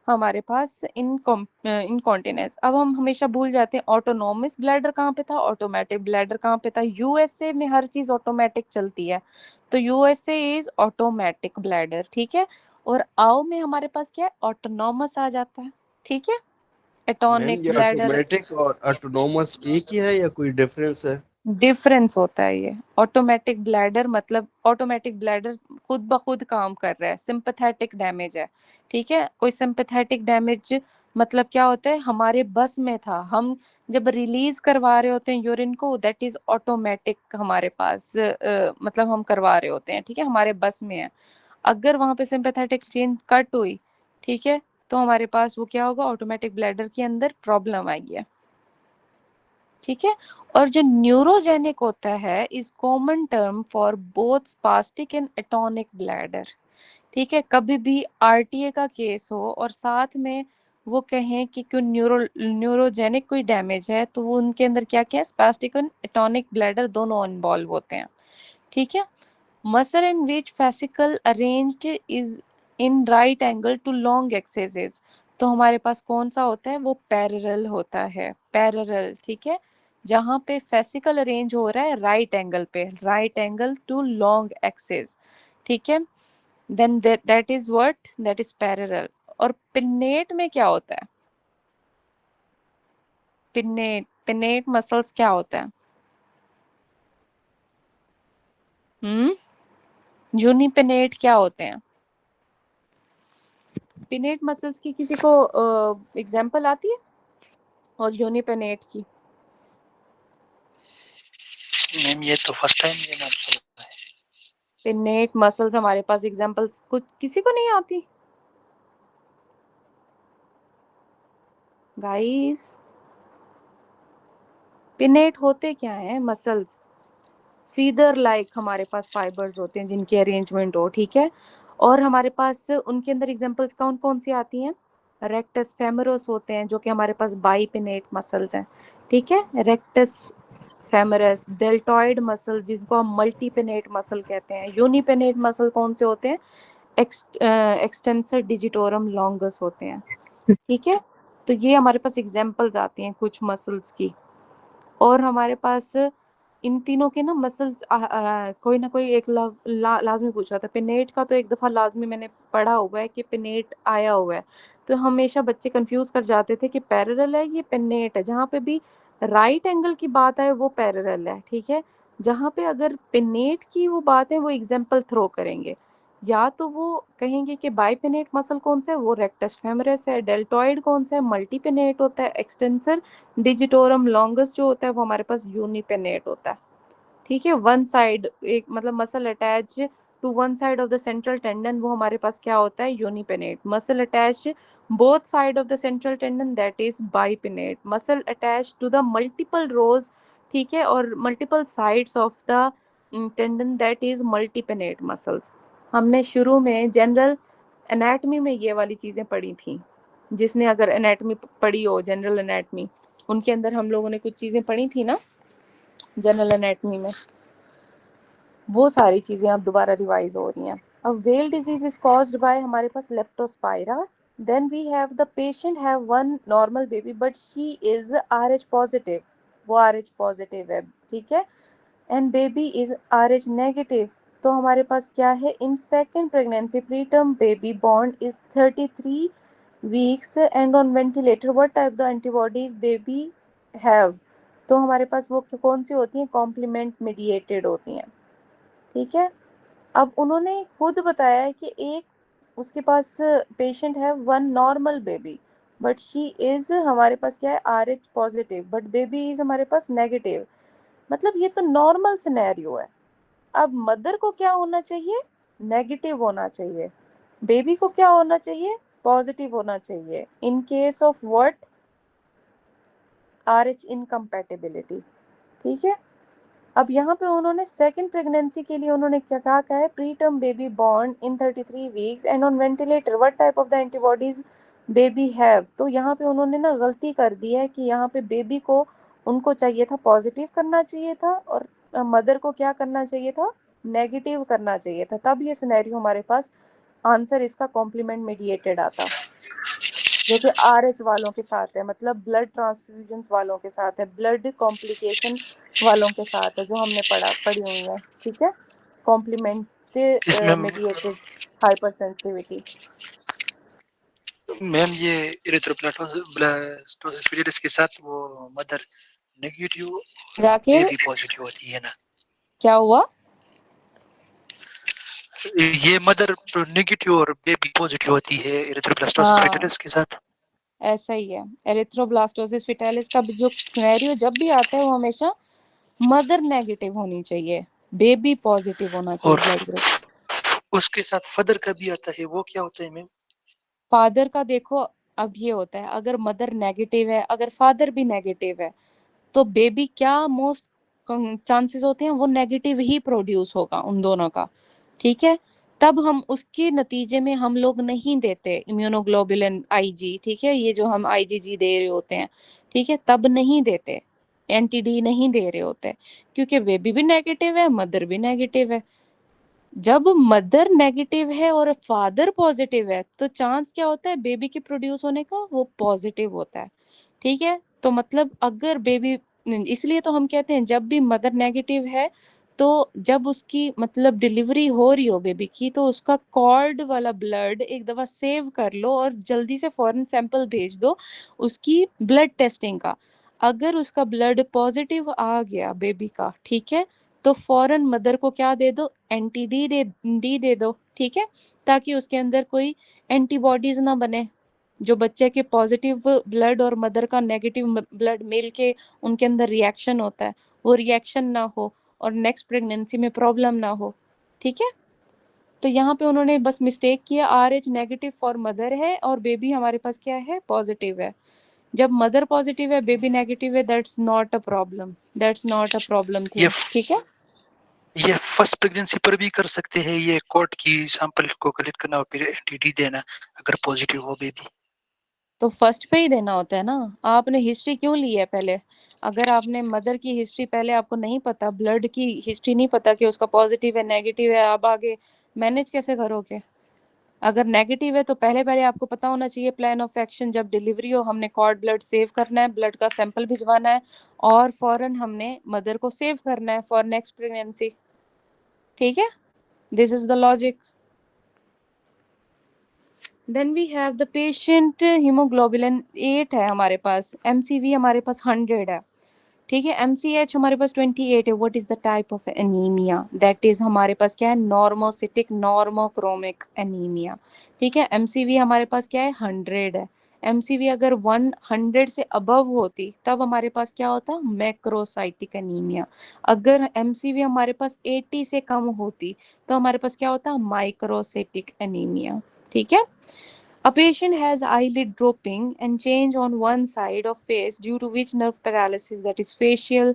हमारे पास इनकॉन्टिनेंस। अब हम हमेशा भूल जाते हैं ऑटोनोमस ब्लैडर कहाँ पे था, ऑटोमेटिक ब्लैडर कहाँ पे था। यूएसए में हर चीज ऑटोमेटिक चलती है, तो यूएसए इज ऑटोमेटिक ब्लैडर, ठीक है। और आओ में हमारे पास क्या है, ऑटोनॉमस आ जाता है, ठीक है। मैम एटॉनिक ये ब्लैडर, ऑटोमेटिक और ऑटोनोमस एक ही है या कोई डिफरेंस है? डिफरेंस होता है ये। ऑटोमेटिक ब्लैडर मतलब ऑटोमेटिक ब्लैडर खुद ब खुद काम कर रहा है, सिंपैथेटिक डैमेज है, ठीक है। कोई सिंपैथेटिक डैमेज मतलब क्या होता है, हमारे बस में था, हम जब रिलीज करवा रहे होते हैं यूरिन को, दैट इज ऑटोमेटिक हमारे पास, मतलब हम करवा रहे होते हैं, ठीक है, हमारे बस में है। अगर वहां पे सिंपैथेटिक चेन कट हुई, ठीक है, तो हमारे पास वो क्या होगा, ऑटोमेटिक ब्लैडर के अंदर प्रॉब्लम आई है, ठीक है। और जो न्यूरोजेनिक होता है is common term for both spastic and atonic bladder, ठीक है। कभी भी आरटीए का केस हो और साथ में वो कहें कि क्यों न्यूरोजेनिक कोई डैमेज है, तो वो उनके अंदर क्या क्या है, स्पास्टिक एंड एटॉनिक ब्लैडर दोनों इन्वॉल्व होते हैं, ठीक है। Muscle in which fascicle arranged is in right angle to long axes, तो हमारे पास कौन सा होता है, वो पैरेलल होता है, पैरेलल, ठीक है। जहां पे फेसिकल अरेंज हो रहा है राइट एंगल पे, right angle to long axis, ठीक है। Then that is what, that is parallel. और पिन्नेट में क्या होता है, पिन्नेट मसल्स क्या होता है, यूनिपिनेट क्या होते हैं, पिनेट मसल्स की किसी को एग्जांपल आती है, और यूनिपिनेट की? मैम ये तो फर्स्ट टाइम ये नाम सुना है। पिनेट मसल्स हमारे पास एग्जांपल्स कुछ किसी को नहीं आती गाइस? पिनेट होते क्या है मसल्स, फीदर लाइक हमारे पास फाइबर्स होते हैं जिनकी अरेंजमेंट हो, ठीक है। और हमारे पास उनके अंदर एग्जांपल्स कौन कौन सी आती हैं, रेक्टस फेमोरस होते हैं जो कि हमारे पास बाइपिनेट मसल्स हैं, ठीक है। रेक्टस फेमरस, डेल्टॉइड मसल जिनको हम मल्टीपिनेट मसल कहते हैं। यूनिपिनेट मसल कौन से होते हैं, एक्सटेंसर डिजिटोरम लॉन्गस होते हैं, ठीक है। तो ये हमारे पास एग्जांपल्स आती हैं कुछ मसल्स की। और हमारे पास इन तीनों के ना मसल्स कोई ना कोई एक लाजमी पूछा था। पिनेट का तो एक दफ़ा लाजमी मैंने पढ़ा हुआ है कि पिनेट आया हुआ है, तो हमेशा बच्चे कंफ्यूज कर जाते थे कि पैरेलल है ये पिनेट है। जहाँ पे भी राइट एंगल की बात आए वो पैरेलल है, ठीक है। जहाँ पे अगर पिनेट की वो बात है वो एग्जाम्पल थ्रो करेंगे, या तो वो कहेंगे कि बाइपिनेट मसल कौन सा है, वो रेक्टस फेमरस है। डेल्टॉइड कौन सा है, मल्टीपिनेट होता है। एक्सटेंसर डिजिटोरम लॉन्गस जो होता है वो हमारे पास यूनिपिनेट होता है, ठीक है। वन साइड एक मतलब muscle attach to one side of the central tendon, वो हमारे पास क्या होता है, unipennate. Muscle attach both side of the central tendon, that is bipennate. Muscle attach to the multiple rows, ठीक है, और multiple sides of the tendon, that is multipennate muscles. हमने शुरू में जनरल एनाटमी में ये वाली चीजें पढ़ी थी, जिसने अगर एनाटमी पढ़ी हो, जनरल एनाटमी, उनके अंदर हम लोगों ने कुछ चीजें पढ़ी थी ना जनरल एनाटमी में, वो सारी चीजें अब दोबारा रिवाइज हो रही हैं। अब Weil disease is caused by हमारे पास leptospira. Then we have the patient have one normal baby but she is RH positive, वो RH पॉजिटिव है, ठीक है, and baby is RH negative. तो हमारे पास क्या है, in second pregnancy preterm baby born is 33 weeks and on ventilator, what type the antibodies baby have, तो हमारे पास वो कौन सी होती हैं, कॉम्प्लीमेंट मीडिएटेड होती हैं, ठीक है। अब उन्होंने खुद बताया है कि एक उसके पास पेशेंट है one normal baby but she is हमारे पास क्या है, RH positive, but baby is हमारे पास नेगेटिव। मतलब ये तो नॉर्मल सिनेरियो है। अब मदर को क्या होना चाहिए, नेगेटिव होना चाहिए। बेबी को क्या होना चाहिए, पॉजिटिव होना चाहिए। In case of what, RH incompatibility, ठीक है। अब यहाँ पे उन्होंने सेकंड प्रेगनेंसी के लिए उन्होंने क्या कहा है, pre term baby born in 33 weeks and on ventilator, what type of the antibodies baby have. तो यहाँ पे उन्होंने ना गलती कर दी है कि यहाँ पे बेबी को उनको चाहिए था पॉजिटिव करना चाहिए था, और मदर को क्या करना चाहिए था, नेगेटिव करना चाहिए था, तब ये सिनेरियो हमारे पास आंसर इसका कॉम्प्लीमेंट मेडिएटेड आता, जो कि RH वालों के साथ है, मतलब ब्लड ट्रांसफ्यूजन्स वालों के साथ है, ब्लड कॉम्प्लिकेशन वालों के साथ है, जो हमने पढ़ी हुई है, ठीक है, कॉम्प्लीमेंट इसमें मेडिएटेड हाइपर सेंसिटिविटी। मैम ये इरिथ्रोब्लास्टोसिस पिलियरिस के साथ वो मदर नेगेटिव जाके बेबी पॉजिटिव होती है ना, क्या हुआ, ये मदर नेगेटिव और बेबी पॉजिटिव होती है इरिथ्रोब्लास्टोसिस हाँ पिलियरिस के साथ। ऐसा ही है, एरिथ्रोब्लास्टोसिस फिटालिस का जो सिनेरियो जब भी आता है वो हमेशा मदर नेगेटिव होनी चाहिए, बेबी पॉजिटिव होना चाहिए और ब्लड ग्रुप। उसके साथ फादर का भी आता है, वो क्या होता है मैम? फादर का देखो, अब ये होता है, अगर मदर नेगेटिव है, अगर फादर भी नेगेटिव है, तो बेबी क्या मोस्ट चांसेस होते हैं, वो नेगेटिव ही प्रोड्यूस होगा उन दोनों का, ठीक है। तब हम उसके नतीजे में हम लोग नहीं देते इम्यूनोग्लोबुलिन IG, ठीक है, ये जो हम IgG दे रहे होते हैं, ठीक है, तब नहीं देते, NTD नहीं दे रहे होते, क्योंकि बेबी भी नेगेटिव है, मदर भी नेगेटिव है। जब मदर नेगेटिव है और फादर पॉजिटिव है, तो चांस क्या होता है बेबी के प्रोड्यूस होने का, वो पॉजिटिव होता है, ठीक है। तो मतलब अगर बेबी, इसलिए तो हम कहते हैं जब भी मदर नेगेटिव है, तो जब उसकी मतलब डिलीवरी हो रही हो बेबी की, तो उसका कॉर्ड वाला ब्लड एक दफा सेव कर लो और जल्दी से फॉरेन सैंपल भेज दो उसकी ब्लड टेस्टिंग का। अगर उसका ब्लड पॉजिटिव आ गया बेबी का, ठीक है, तो फौरन मदर को क्या दे दो, NTD दे दो, ठीक है, ताकि उसके अंदर कोई एंटीबॉडीज ना बने, जो बच्चे के पॉजिटिव ब्लड और मदर का नेगेटिव ब्लड मिल के उनके अंदर रिएक्शन होता है, वो रिएक्शन ना हो और नेक्स्ट प्रेगनेंसी में प्रॉब्लम ना हो, ठीक है। तो यहाँ पे उन्होंने बस मिस्टेक किया, RH नेगेटिव फॉर मदर है और बेबी हमारे पास क्या है, पॉजिटिव है। जब मदर पॉजिटिव है बेबी नेगेटिव है, that's not a problem, that's not a problem ये थिंग, ठीक है। ये फर्स्ट प्रेगनेंसी पर भी कर सकते हैं, ये कोट की सैंपल को कलेक्ट करना और फिर एंटीडी देना अगर पॉजिटिव हो बेबी। तो फर्स्ट पे ही देना होता है ना, आपने हिस्ट्री क्यों ली है पहले, अगर आपने मदर की हिस्ट्री पहले आपको नहीं पता, ब्लड की हिस्ट्री नहीं पता कि उसका पॉजिटिव है नेगेटिव है, आप आगे मैनेज कैसे करोगे। अगर नेगेटिव है तो पहले पहले आपको पता होना चाहिए प्लान ऑफ एक्शन, जब डिलीवरी हो हमने कॉर्ड ब्लड सेव करना है, ब्लड का सैंपल भिजवाना है और फौरन हमने मदर को सेव करना है फॉर नेक्स्ट प्रेगनेंसी, ठीक है, this is the logic. Then we have the patient haemoglobin 8 है हमारे पास, MCV हमारे पास 100 है, ठीक है, MCH हमारे पास 28 है। What is the type of anaemia, that is हमारे पास क्या है, नॉर्मोसिटिक नॉर्मोक्रोमिक एनीमिया, ठीक है। MCV हमारे पास क्या है, 100 है। MCV अगर 100 से अबव होती तब हमारे पास क्या होता, मैक्रोसाइटिक एनीमिया। अगर MCV हमारे पास 80 से कम होती तो हमारे पास क्या होता, माइक्रोसाइटिक एनीमिया, ठीक है। A patient has eyelid dropping and change on one side of face due to which nerve paralysis, that is facial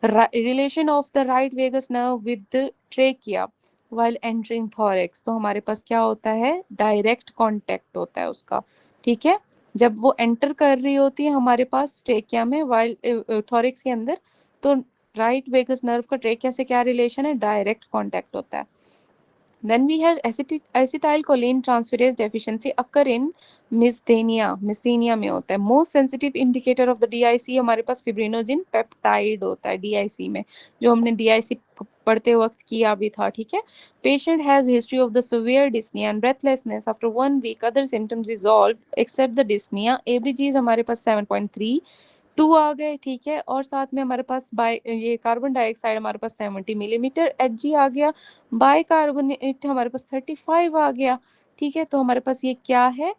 relation of the right vagus nerve with the trachea while entering thorax। तो हमारे पास क्या होता है, direct contact होता है उसका, ठीक है, जब वो एंटर कर रही होती है हमारे पास ट्रेकिया में वाइल थोरिक्स के अंदर, तो राइट वेगस नर्व का ट्रेकिया से क्या रिलेशन है, डायरेक्ट कांटेक्ट होता है। Then we have acetylcholine transferase deficiency occur in misthenia, misthenia में होता है। Most sensitive indicator of the DIC हमारे पास fibrinogen peptide होता है DIC में, जो हमने DIC पढ़ते वक्त किया भी था, ठीक है। Patient has history of the severe dyspnea and breathlessness after 1 week, other symptoms resolved except the dyspnea। ABGs हमारे पास 7.3 2 आ गए, ठीक है, और साथ में हमारे पास ये कार्बन डाइऑक्साइड हमारे पास 70 मिलीमीटर Hg आ गया, बाइकार्बोनेट हमारे पास 35 आ गया, ठीक है। तो हमारे पास ये क्या है,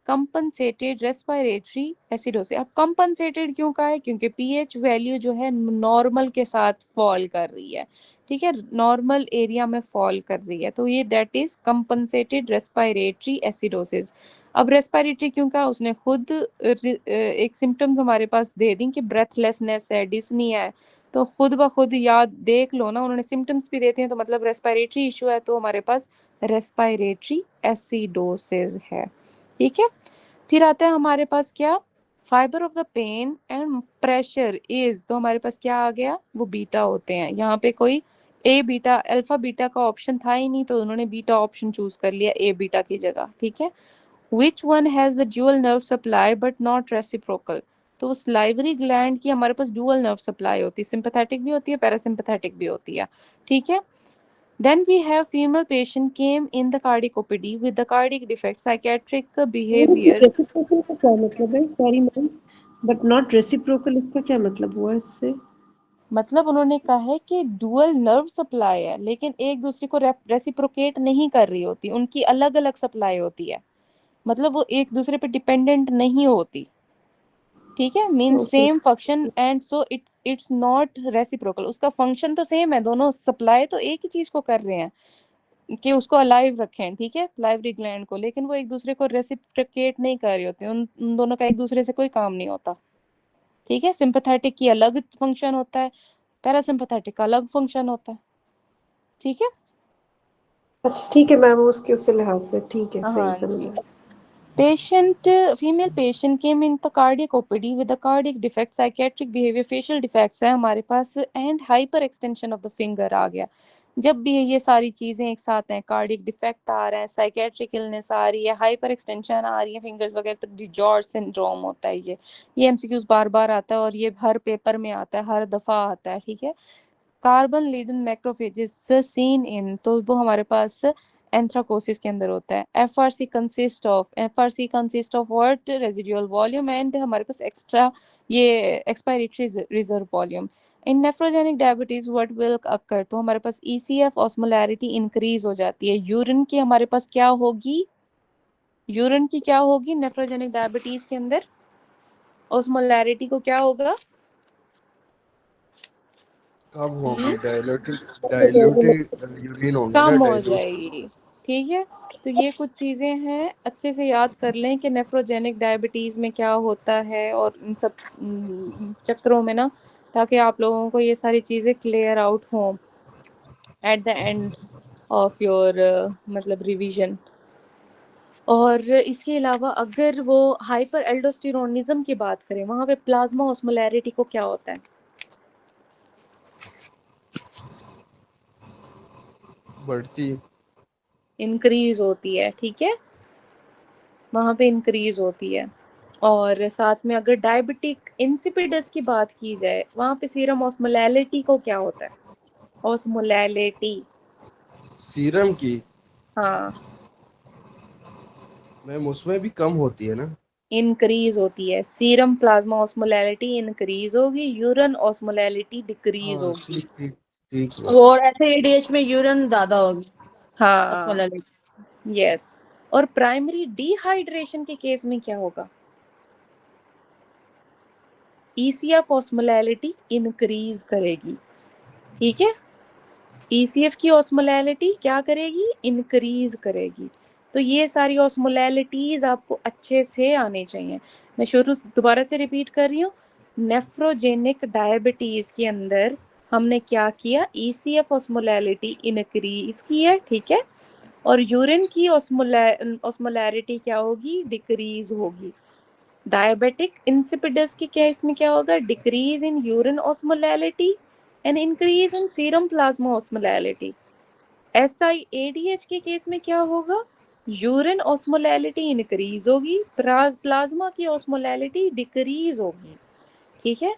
कंपनसेटेड रेस्पिरेटरी एसिडोसिस। अब कंपनसेटेड क्यों का है, क्योंकि पीएच वैल्यू जो है नॉर्मल के साथ फॉल कर रही है, ठीक है, नॉर्मल एरिया में फॉल कर रही है, तो ये that is compensated respiratory acidosis. अब रेस्पिरेटरी क्यों कहा, उसने खुद एक सिम्टम्स हमारे पास दे दी कि ब्रेथलेसनेस है, डिस्नी है, तो खुद ब खुद याद देख लो ना, उन्होंने सिम्टम्स भी देते हैं, तो मतलब रेस्पिरेटरी इशू है, तो हमारे पास रेस्पिरेटरी एसिडोसिस है। ठीक है, फिर आता है हमारे पास क्या, fibre of the pain and pressure is, तो हमारे पास क्या आ गया, वो बीटा होते हैं। यहाँ पे कोई ए बीटा अल्फा बीटा का ऑप्शन था ही नहीं, तो उन्होंने बीटा ऑप्शन चूज कर लिया ए बीटा की जगह। ठीक है, which one has the dual nerve supply but not reciprocal, तो उस लाइवरी ग्लैंड की हमारे पास ड्यूअल नर्व सप्लाई होती है, सिंपैथेटिक भी होती है, पैरासिम्पैथेटिक भी होती है। ठीक है, then we have female patient came in the cardiac OPD with the cardiac defect, psychiatric behavior। Reciprocal का क्या मतलब है, sorry ma'am, but not reciprocal, इसका क्या मतलब हुआ इससे? मतलब उन्होंने कहा है कि डुअल नर्व सप्लाई है, लेकिन एक दूसरे को रेसिप्रोकेट नहीं कर रही होती, उनकी अलग अलग सप्लाई होती है, मतलब वो एक दूसरे पे डिपेंडेंट नहीं होती। ठीक है, means okay, same function and so it's not reciprocal, उसका फंक्शन तो सेम है, दोनों सप्लाई तो एक ही चीज को कर रहे हैं कि उसको अलाइव रखें, ठीक है, लाइवरी ग्लैंड को, लेकिन वो एक दूसरे को रेसिप्रोकेट नहीं कर रही होती, उन दोनों का एक दूसरे से कोई काम नहीं होता। ठीक है, सिंपैथेटिक की अलग फंक्शन होता है, पैरासिम्पैथेटिक का अलग फंक्शन होता है। ठीक है, अच्छा ठीक है मैम, उसके उससे लिहाज से ठीक है, सही हाँ समझ जी। आया। Patient, female patient came in the cardiac OPD with a cardiac defect, psychiatric behavior, facial defects है हमारे पास, and hyper extension of the finger आ गया। जब भी ये सारी चीजें एक साथ हैं, कार्डियक डिफेक्ट आ रहा है, साइकेट्रिक इलनेस आ रही है, हाइपर एक्सटेंशन आ रही है फिंगर्स वगैरह, तो डिजॉर्ज सिंड्रोम होता है ये एमसीक्यूज बार बार आता है, और ये हर पेपर में आता है, हर दफा आता है। ठीक है, कार्बन लीडन मैक्रोफेजेस सीन इन, तो वो हमारे पास एंथ्राकोसिस के अंदर होता है। FRC consist of what, residual volume and हमारे पास एक्स्ट्रा ये expiratory reserve volume. In nephrogenic diabetes what will occur, तो हमारे पास ईसीएफ ऑस्मोलैरिटी इंक्रीज हो जाती है। यूरिन की हमारे पास क्या होगी, यूरिन की क्या होगी नेफ्रोजेनिक डायबिटीज के अंदर, ऑस्मोलैरिटी को क्या होगा, कम होगी, डाइल्यूटेड यूरिन होंगे ना, कम हो डाइल्यूट। जाएगी। ठीक है, तो ये कुछ चीज़ें हैं, अच्छे से याद कर लें कि नेफ्रोजेनिक डायबिटीज़ में क्या होता है, और इन सब चक्रों में ना, ताकि आप लोगों को ये सारी चीज़ें क्लियर आउट हों at the end of your मतलब रिवीजन। और इसके अलावा अगर वो हाइपर एल्डोस्टेरोनिज्म की बात करें, वहाँ पे प्लाज्मा ऑस्मोलैरिटी को क्या होता है, बढ़ती। इंक्रीज होती है। ठीक है, वहाँ पे इंक्रीज होती है। और साथ में अगर डायबिटिक इंसिपिडस की बात की जाए, वहाँ पे सीरम ऑस्मोलैरिटी को क्या होता है, ऑस्मोलैरिटी, सीरम की हाँ, मैम उसमें भी कम होती है ना? इंक्रीज होती है। सीरम प्लाज्मा ऑस्मोलैरिटी इंक्रीज होगी, यूरिन ऑस्मोलैरिटी डिक्रीज हाँ होगी। ठीक ठीक ठीक है। और ऐसे एडीएच में यूरिन ज्यादा होगी, हाँ, ऑस्मोलैरिटी। यस। और प्राइमरी डिहाइड्रेशन के केस में क्या होगा, ईसीएफ ऑस्मोलैरिटी इंक्रीज करेगी। ठीक है, ईसीएफ की ऑस्मोलैरिटी क्या करेगी, इंक्रीज करेगी। तो ये सारी ऑस्मोलैरिटीज आपको अच्छे से आने चाहिए। मैं शुरू दोबारा से रिपीट कर रही हूँ, नेफ्रोजेनिक डायबिटीज के अंदर हमने क्या किया, ईसीएफ ऑस्मोलैरिटी इंक्रीज की है। ठीक है, और यूरिन की ऑस्मोलैरिटी क्या होगी, डिक्रीज होगी। डायबिटिक इंसिपिडस के केस में क्या होगा, decrease in urine osmolarity and increase in serum plasma osmolarity. SIADH के केस में क्या होगा, यूरिन ऑस्मोलैरिटी इंक्रीज होगी, प्लाज्मा की ऑस्मोलैरिटी डिक्रीज होगी। ठीक है,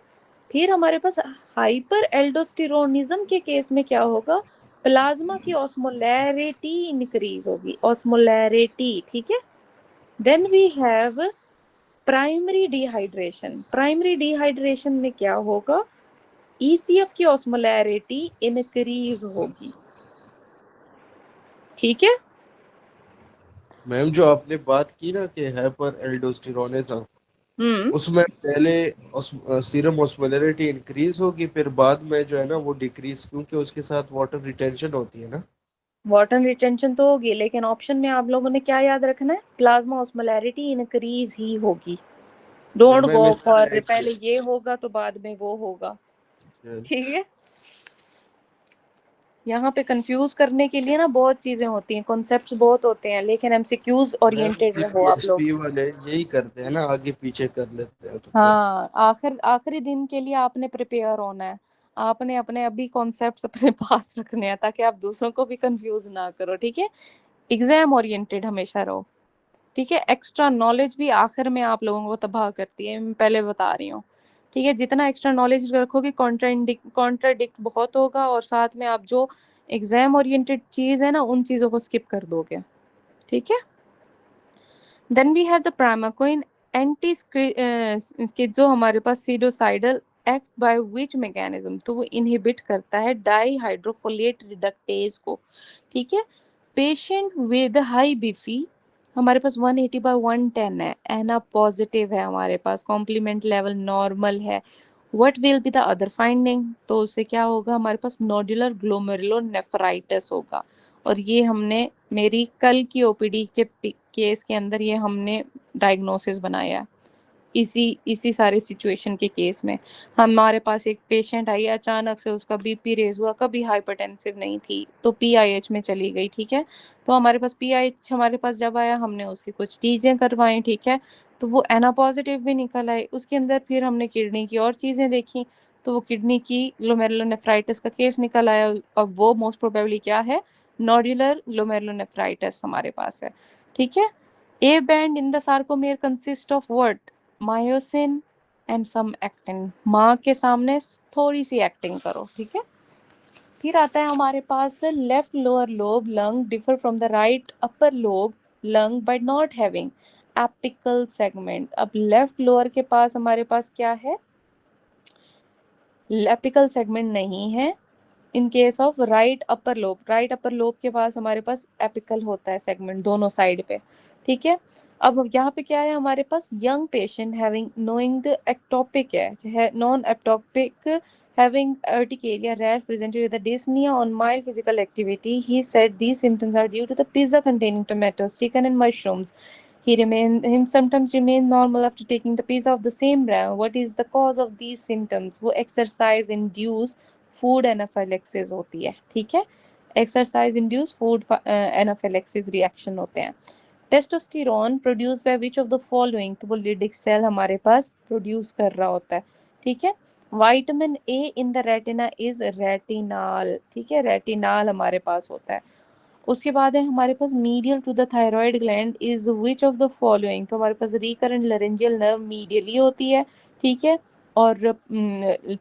फिर हमारे पास हाइपर एल्डोस्टेरोनिज्म के केस में क्या होगा, प्लाज्मा की ऑस्मोलैरिटी इंक्रीज होगी, ऑस्मोलैरिटी। ठीक है, then we have primary dehydration. Primary dehydration में क्या होगा, ईसीएफ की ऑस्मोलैरिटी इंक्रीज होगी। ठीक है, मैम जो आपने बात की ना कि हाइपर एल्डोस्टेरोनिज्म, उसमें पहले सीरम ऑस्मोलैरिटी इंक्रीज होगी, फिर बाद में जो है ना वो डिक्रीज, क्योंकि उसके साथ वाटर रिटेंशन होती है ना। वाटर रिटेंशन तो होगी, लेकिन ऑप्शन में आप लोगों ने क्या याद रखना है, प्लाज्मा ऑस्मोलैरिटी इंक्रीज ही होगी। डोंट मैं गो मिसाल फॉर पहले ये होगा तो बाद में वो होगा, ठीक है। यहाँ पे कंफ्यूज करने के लिए ना बहुत चीजें होती हैं, कॉन्सेप्ट्स बहुत होते हैं, लेकिन एमसीक्यूज ओरिएंटेड रहो आप लोग। पीएचपी वाले यही करते हैं ना, आगे पीछे कर लेते हैं तो फिर। हाँ, आखिरी दिन के लिए आपने प्रिपेयर होना है, आपने अपने अभी कॉन्सेप्ट्स अपने पास रखने हैं ताकि आप दूसरों को भी कंफ्यूज ना करो, ठीक है। एग्जाम ओरिएंटेड हमेशा रहो, ठीक है। एक्स्ट्रा नॉलेज भी आखिर में आप लोगों को तबाह करती है, मैं पहले बता रही हूँ, ठीक है। जितना एक्स्ट्रा नॉलेज रखोगे कॉन्ट्राडिक्ट बहुत होगा, और साथ में आप जो एग्जाम ओरिएंटेड चीज है ना उन चीजों को स्किप कर दोगे, ठीक है। Then we have the primaquine anti जो हमारे पास सीडोसाइडल एक्ट बाय विच मैकेनिज्म, तो वो इनहिबिट करता है डाईहाइड्रोफोलेट रिडक्टेज को, ठीक है। पेशेंट विद हाई बीपी हमारे पास 180/110 है, एना पॉजिटिव है, हमारे पास कॉम्प्लीमेंट लेवल नॉर्मल है। What will be the other finding, तो उससे क्या होगा, हमारे पास नोडुलर ग्लोमेरुलोनेफ्राइटिस होगा। और ये हमने मेरी कल की ओपीडी के केस के अंदर ये हमने डायग्नोसिस बनाया है, इसी सारे सिचुएशन के केस में। हमारे पास एक पेशेंट आई, अचानक से उसका बीपी रेज हुआ, कभी हाइपरटेंसिव नहीं थी, तो पीआईएच में चली गई, ठीक है। तो हमारे पास पीआईएच हमारे पास जब आया, हमने उसकी कुछ चीज़ें करवाई, ठीक है। तो वो एना पॉजिटिव भी निकल आए, उसके अंदर फिर हमने किडनी की और चीज़ें देखी, तो वो किडनी की ग्लोमेरुलोनेफ्राइटिस का केस निकल आया। अब वो मोस्ट प्रोबेबली क्या है, नोडुलर ग्लोमेरुलोनेफ्राइटिस हमारे पास है, ठीक है। A band in the sarcomere consists of what? Myosin and some actin. माँ के सामने थोड़ी सी एक्टिंग करो, ठीक है। फिर आता है हमारे पास left lower lobe lung differ from the right upper lobe lung by not having apical segment. अब लेफ्ट लोअर के पास हमारे पास क्या है, एपिकल सेगमेंट नहीं है। In case of right upper lobe के पास हमारे पास एपिकल होता है सेगमेंट दोनों साइड पे, ठीक है। अब यहाँ पे क्या है, हमारे पास young patient having knowing the ectopic है non ectopic having urticaria rash presented with a dyspnea on mild physical activity. He said these symptoms are due to the pizza containing tomatoes, chicken and mushrooms. Him symptoms remain normal after taking the pizza of the same brand. What is the cause of these symptoms? वो exercise induce food anaphylaxis होती है, ठीक है। Exercise induce food anaphylaxis reaction होते हैं। Testosterone produce by which of the following, तो वो Leydig cell हमारे पास प्रोड्यूस कर रहा होता है, ठीक है। Vitamin A in the retina is retinal, ठीक है, रेटिनाल हमारे पास होता है। उसके बाद है हमारे पास medial to the thyroid gland is which of the following, तो हमारे पास रिकरेंट लैरिंजियल नर्व मीडियली होती है, ठीक है। और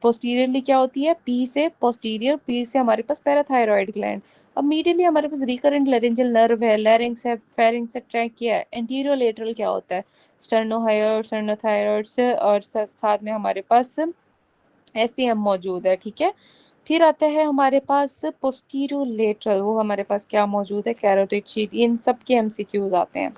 पोस्टीरियरली क्या होती है, पी से पोस्टीरियर, पी से हमारे पास पैराथायरॉइड ग्लैंड। अब मीडियली हमारे पास रिकरेंट लैरिंजियल नर्व है, लैरिंक्स है, फेरिंक्स है, ट्रैक किया है। एंटीरियर लेटरल क्या होता है, स्टर्नोहायोइड, स्टर्नोथायरॉइड, और साथ में हमारे पास एसईएम मौजूद है, ठीक है। फिर आता है हमारे पास पोस्टीरियोलेटरल, वो हमारे पास क्या मौजूद है, कैरोटिड शीट। इन सब के एमसीक्यूज आते हैं,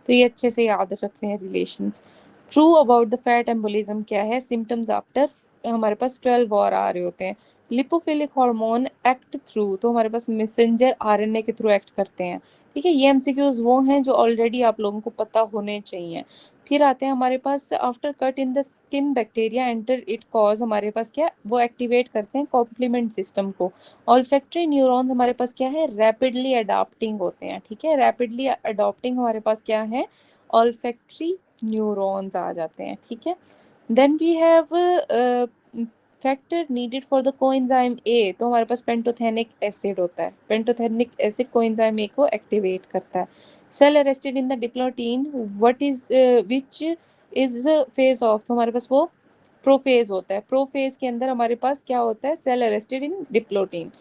तो ये अच्छे से याद रखते हैं relations. True about the fat embolism क्या है, सिम्टम्स आफ्टर हमारे पास 12 और आ रहे होते हैं। लिपोफिलिक हार्मोन एक्ट थ्रू, तो हमारे पास मैसेंजर आरएनए के थ्रू एक्ट करते हैं, ठीक है। ये एमसीक्यूज वो हैं जो ऑलरेडी आप लोगों को पता होने चाहिए। फिर आते हैं हमारे पास after cut in the skin bacteria enter it cause, हमारे पास क्या वो एक्टिवेट करते हैं कॉम्प्लीमेंट सिस्टम को। ऑल्फैक्टरी न्यूरॉन्स हमारे पास क्या है, रैपिडली अडॉप्टिंग होते हैं, ठीक है। रैपिडली अडॉप्टिंग हमारे पास क्या है, ऑल्फैक्टरी न्यूरॉन्स आ जाते हैं, ठीक है। Then we have factor needed for the coenzyme A, तो हमारे पास पेंटोथेनिक एसिड होता है, पेंटोथेनिक एसिड कोएंजाइम ए को एक्टिवेट करता है। Cell arrested in the diplotene, what is which is phase of, तो हमारे पास वो प्रोफेज होता है। प्रोफेज के अंदर हमारे पास क्या होता है, cell arrested in diplotene.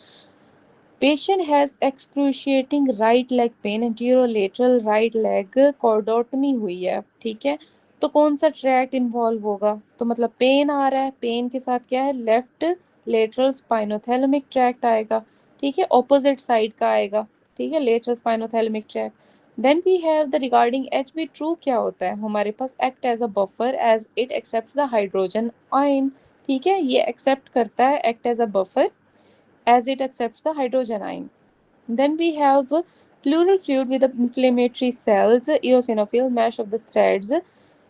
Patient has excruciating right leg pain, anterolateral right leg cordotomy हुई है, ठीक है। तो कौन सा ट्रैक्ट इन्वॉल्व होगा, तो मतलब पेन आ रहा है, पेन के साथ क्या है, लेफ्ट लेटरल स्पाइनोथैलेमिक ट्रैक्ट आएगा, ठीक है, ऑपोजिट साइड का आएगा, ठीक है, lateral spinothalamic tract. Then we have the regarding H B true क्या होता है हमारे पास, act as a buffer as it accept the hydrogen ion, ठीक है, ये एक्सेप्ट करता है, act as a buffer as it accepts the hydrogen ion. Then we have pleural fluid with the inflammatory cells, eosinophil, mesh of the threads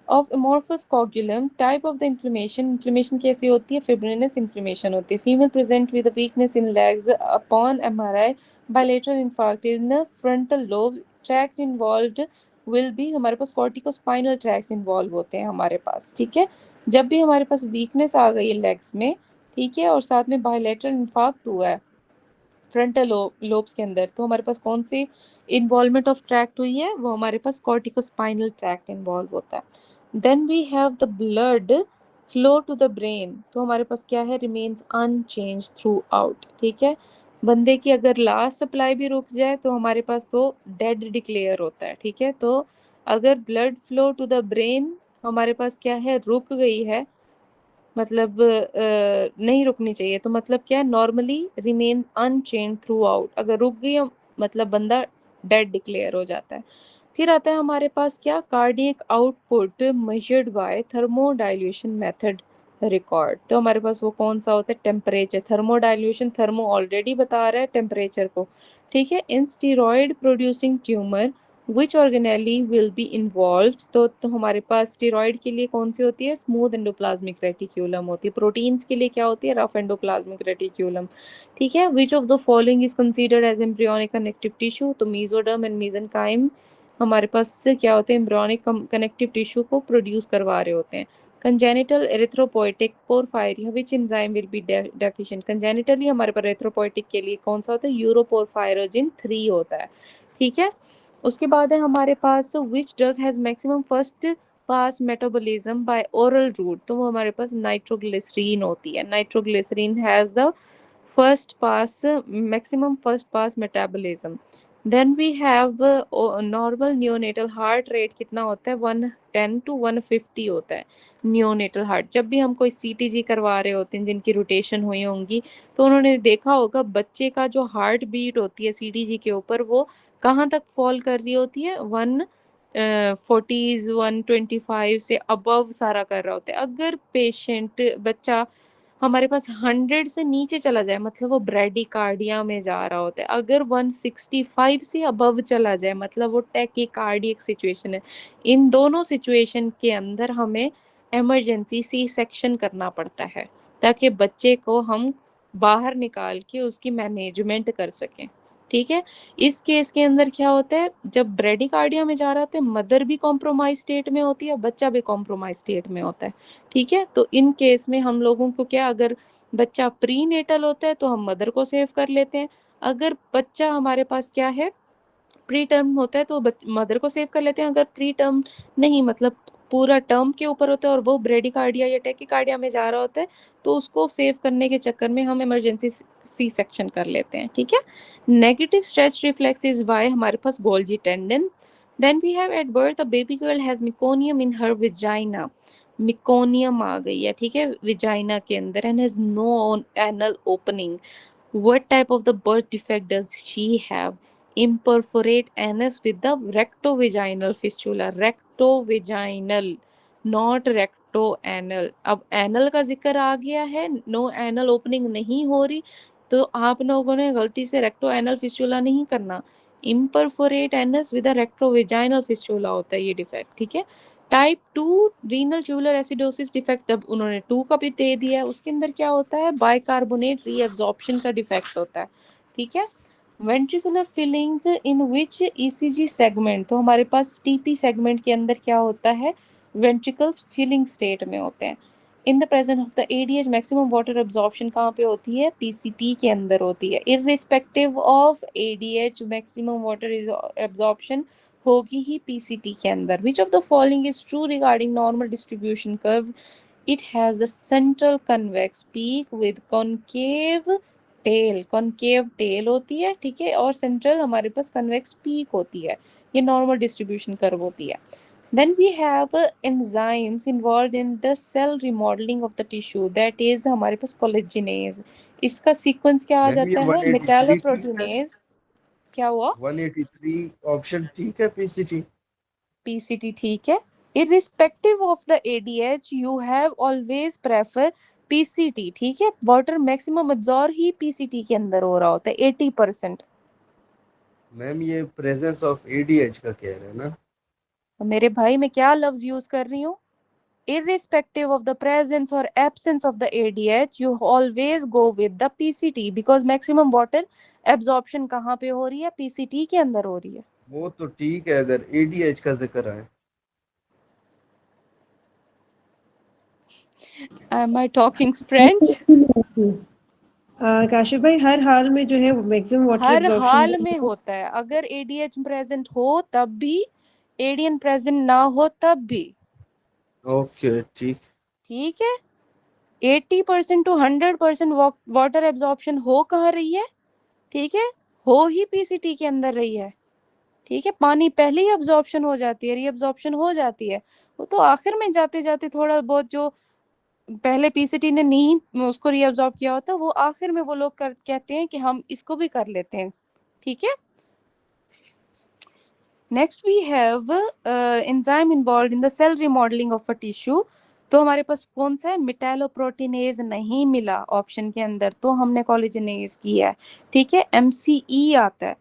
of amorphous coagulum. Type of the inflammation, inflammation कैसी होती है, fibrinous inflammation होती है. Female present with a weakness in legs upon MRI, bilateral infarct in the frontal lobe, tract involved will be, हमारे पास corticospinal tracts involve होते हैं हमारे पास, ठीक है. जब भी हमारे पास weakness आ गई है legs में, ठीक है, और साथ में बायलैटरल इंफार्क्ट हुआ है फ्रंटल लोब्स के अंदर, तो हमारे पास कौन सी इन्वॉल्वमेंट ऑफ ट्रैक्ट हुई है, वो हमारे पास कॉर्टिकोस्पाइनल ट्रैक्ट इन्वॉल्व होता है. Then we have the blood flow to the brain, तो हमारे पास क्या है, रिमेन्स अनचेंज थ्रू आउट, ठीक है. बंदे की अगर लास्ट सप्लाई भी रुक जाए तो हमारे पास तो डेड डिक्लेयर होता है, ठीक है. तो अगर blood flow to the brain हमारे पास क्या है, रुक गई है, मतलब नहीं रुकनी चाहिए, तो मतलब क्या है, normally remain unchange throughout, अगर रुक गई मतलब बंदा डेड डिक्लेयर हो जाता है. फिर आता है हमारे पास क्या, cardiac output measured by thermodilution method record, तो हमारे पास वो कौन सा होता है, टेम्परेचर. थर्मोडाइल्यूशन, थर्मो ऑलरेडी बता रहा है टेम्परेचर को, ठीक है. In steroid producing tumour which organelle will be involve, तो हमारे पास स्टीरॉयड के लिए कौन सी होती है, स्मूथ एंडोप्लाज्मिक रेटिक्यूलम होती है. प्रोटीन्स के लिए क्या होती है, रफ एंडोप्लाज्मिक रेटिक्यूलम, ठीक है. Which of the following is considered as embryonic connective tissue, तो मीजोडर्म एंड मेसेनकाइम हमारे पास क्या होते हैं, एम्ब्रियोनिक कनेक्टिव टिश्यू को प्रोड्यूस करवा रहे होते हैं. Congenital erythropoietic porphyria which enzyme will be deficient, congenitally हमारे पास एरिथ्रोपोइटिक के लिए कौन सा होता है, यूरोपोरफायरोजिन 3 होता है, ठीक है. उसके बाद है हमारे पास which drug has maximum first pass metabolism by oral route, तो वो हमारे पास नाइट्रोग्लिसरीन होती है. Nitroglycerin has the first pass maximum first pass metabolism. Then we have normal neonatal heart rate कितना होता है, 110 to 150 होता है नियोनेटल हार्ट. जब भी हम कोई सीटीजी करवा रहे होते हैं जिनकी रोटेशन हुई होंगी, तो उन्होंने देखा होगा बच्चे का जो हार्ट बीट होती है सीटीजी के ऊपर, वो कहाँ तक फॉल कर रही होती है, 140s 125 से अबव सारा कर रहा होता है. अगर पेशेंट बच्चा हमारे पास 100 से नीचे चला जाए, मतलब वो ब्रेडिकार्डिया में जा रहा होता है. अगर 165 से अबव चला जाए, मतलब वो टैकीकार्डियक सिचुएशन है. इन दोनों सिचुएशन के अंदर हमें इमरजेंसी सी सेक्शन करना पड़ता है, ताकि बच्चे को हम बाहर निकाल के उसकी मैनेजमेंट कर सकें, ठीक है. इस केस के अंदर क्या होता है, जब ब्रेडिकार्डिया में जा रहा होता है, मदर भी कॉम्प्रोमाइज स्टेट में होती है, बच्चा भी कॉम्प्रोमाइज स्टेट में होता है, ठीक है. तो इन केस में हम लोगों को क्या, अगर बच्चा प्री नेटल होता है तो हम मदर को सेव कर लेते हैं. अगर बच्चा हमारे पास क्या है, प्री टर्म होता है तो मदर को सेव कर लेते हैं. अगर प्री टर्म नहीं, मतलब पूरा टर्म के ऊपर होता है और वो ब्रेडिकार्डिया या टैकीकार्डिया में जा रहा होता है, तो उसको सेव करने के चक्कर में हम इमरजेंसी सी सेक्शन कर लेते हैं, ठीक है. Negative stretch reflex is by हमारे पास Golgi tendons. Then we have at birth a baby girl has meconium in her vagina, meconium आ गई है, ठीक है, विजाइना के अंदर, and has no anal opening. What type of the birth defect does she have? Imperforate anus with the rectovaginal fistula. Rectovaginal, not rectoanal. अब anal का जिक्र आ गया है, no anal opening नहीं हो रही, तो आप लोगों ने गलती से rectoanal fistula नहीं करना. Imperforate anus with the rectovaginal fistula होता है ये डिफेक्ट, ठीक है. Type 2 renal tubular acidosis defect, अब उन्होंने 2 का भी दे दिया है. उसके अंदर क्या होता है, बाइकार्बोनेट रीएब्जॉर्प्शन का डिफेक्ट होता है, ठीक है. Ventricular filling in which ECG segment, तो हमारे पास टीपी सेगमेंट के अंदर क्या होता है, वेंट्रिकल्स फिलिंग स्टेट में होते हैं. In the presence of the ADH maximum water absorption कहाँ पे होती है, पीसीटी के अंदर होती है. Irrespective of ADH maximum water absorption होगी ही पीसीटी के अंदर. Which of the following is true regarding normal distribution curve, it has the central convex peak with concave tail, concave tail होती है, ठीक है, और सेंट्रल हमारे पास कन्वेक्स पीक होती है. ये नॉर्मल डिस्ट्रीब्यूशन कर्व होती है. Then we have enzymes involved in the cell remodeling of the tissue, that is हमारे पास collagenase. इसका सीक्वेंस क्या आ मैम ये जाता है, 183 ठीक है. मेटालोप्रोटीनेज. क्या हुआ? 183 ऑप्शन ठीक है, पीसीटी। PCT ठीक है। Irrespective of the ADH, you have always prefer PCT, ठीक है। वाटर मैक्सिमम एब्जॉर्ब ही PCT के अंदर हो रहा होता है 80%। मैम ये प्रेजेंस ऑफ एडीएच का कह रहे हैं ना? मेरे भाई मैं क्या लफ्ज यूज कर रही हूँ? Irrespective of the presence or absence of the ADH, you always go with the PCT because maximum water absorption कहाँ पे हो रही है? PCT के अंदर हो रही है। वो तो ठीक है अगर एडीएच का जिक्र है। Am I talking French? Kashif भाई हर हाल में जो है मैक्सिमम वाटर हर एब्जॉर्प्शन हाल में होता है, अगर ADH प्रेजेंट हो तब भी, ADN प्रेजेंट ना हो तब भी। ओके ठीक। ठीक है। 80% टू 100% वाटर एब्जॉर्प्शन हो कहाँ रही है? ठीक है, हो ही PCT के अंदर रही है। ठीक है, पानी पहले ही अब्जॉर्प्शन हो जाती है, रीअब्जॉर्प्शन हो जाती है। वो तो आखिर में जाते जाते थोड़ा बहुत जो पहले PCT ने नहीं उसको रीअब्जॉर्ब किया होता, वो आखिर में वो लोग कहते हैं कि हम इसको भी कर लेते हैं। ठीक है। Next we have enzyme involved in the cell remodeling of a tissue। तो हमारे पास कौन सा है? मेटालोप्रोटीनेज नहीं मिला ऑप्शन के अंदर, तो हमने कोलेजनेज किया है। ठीक है, MCE आता है।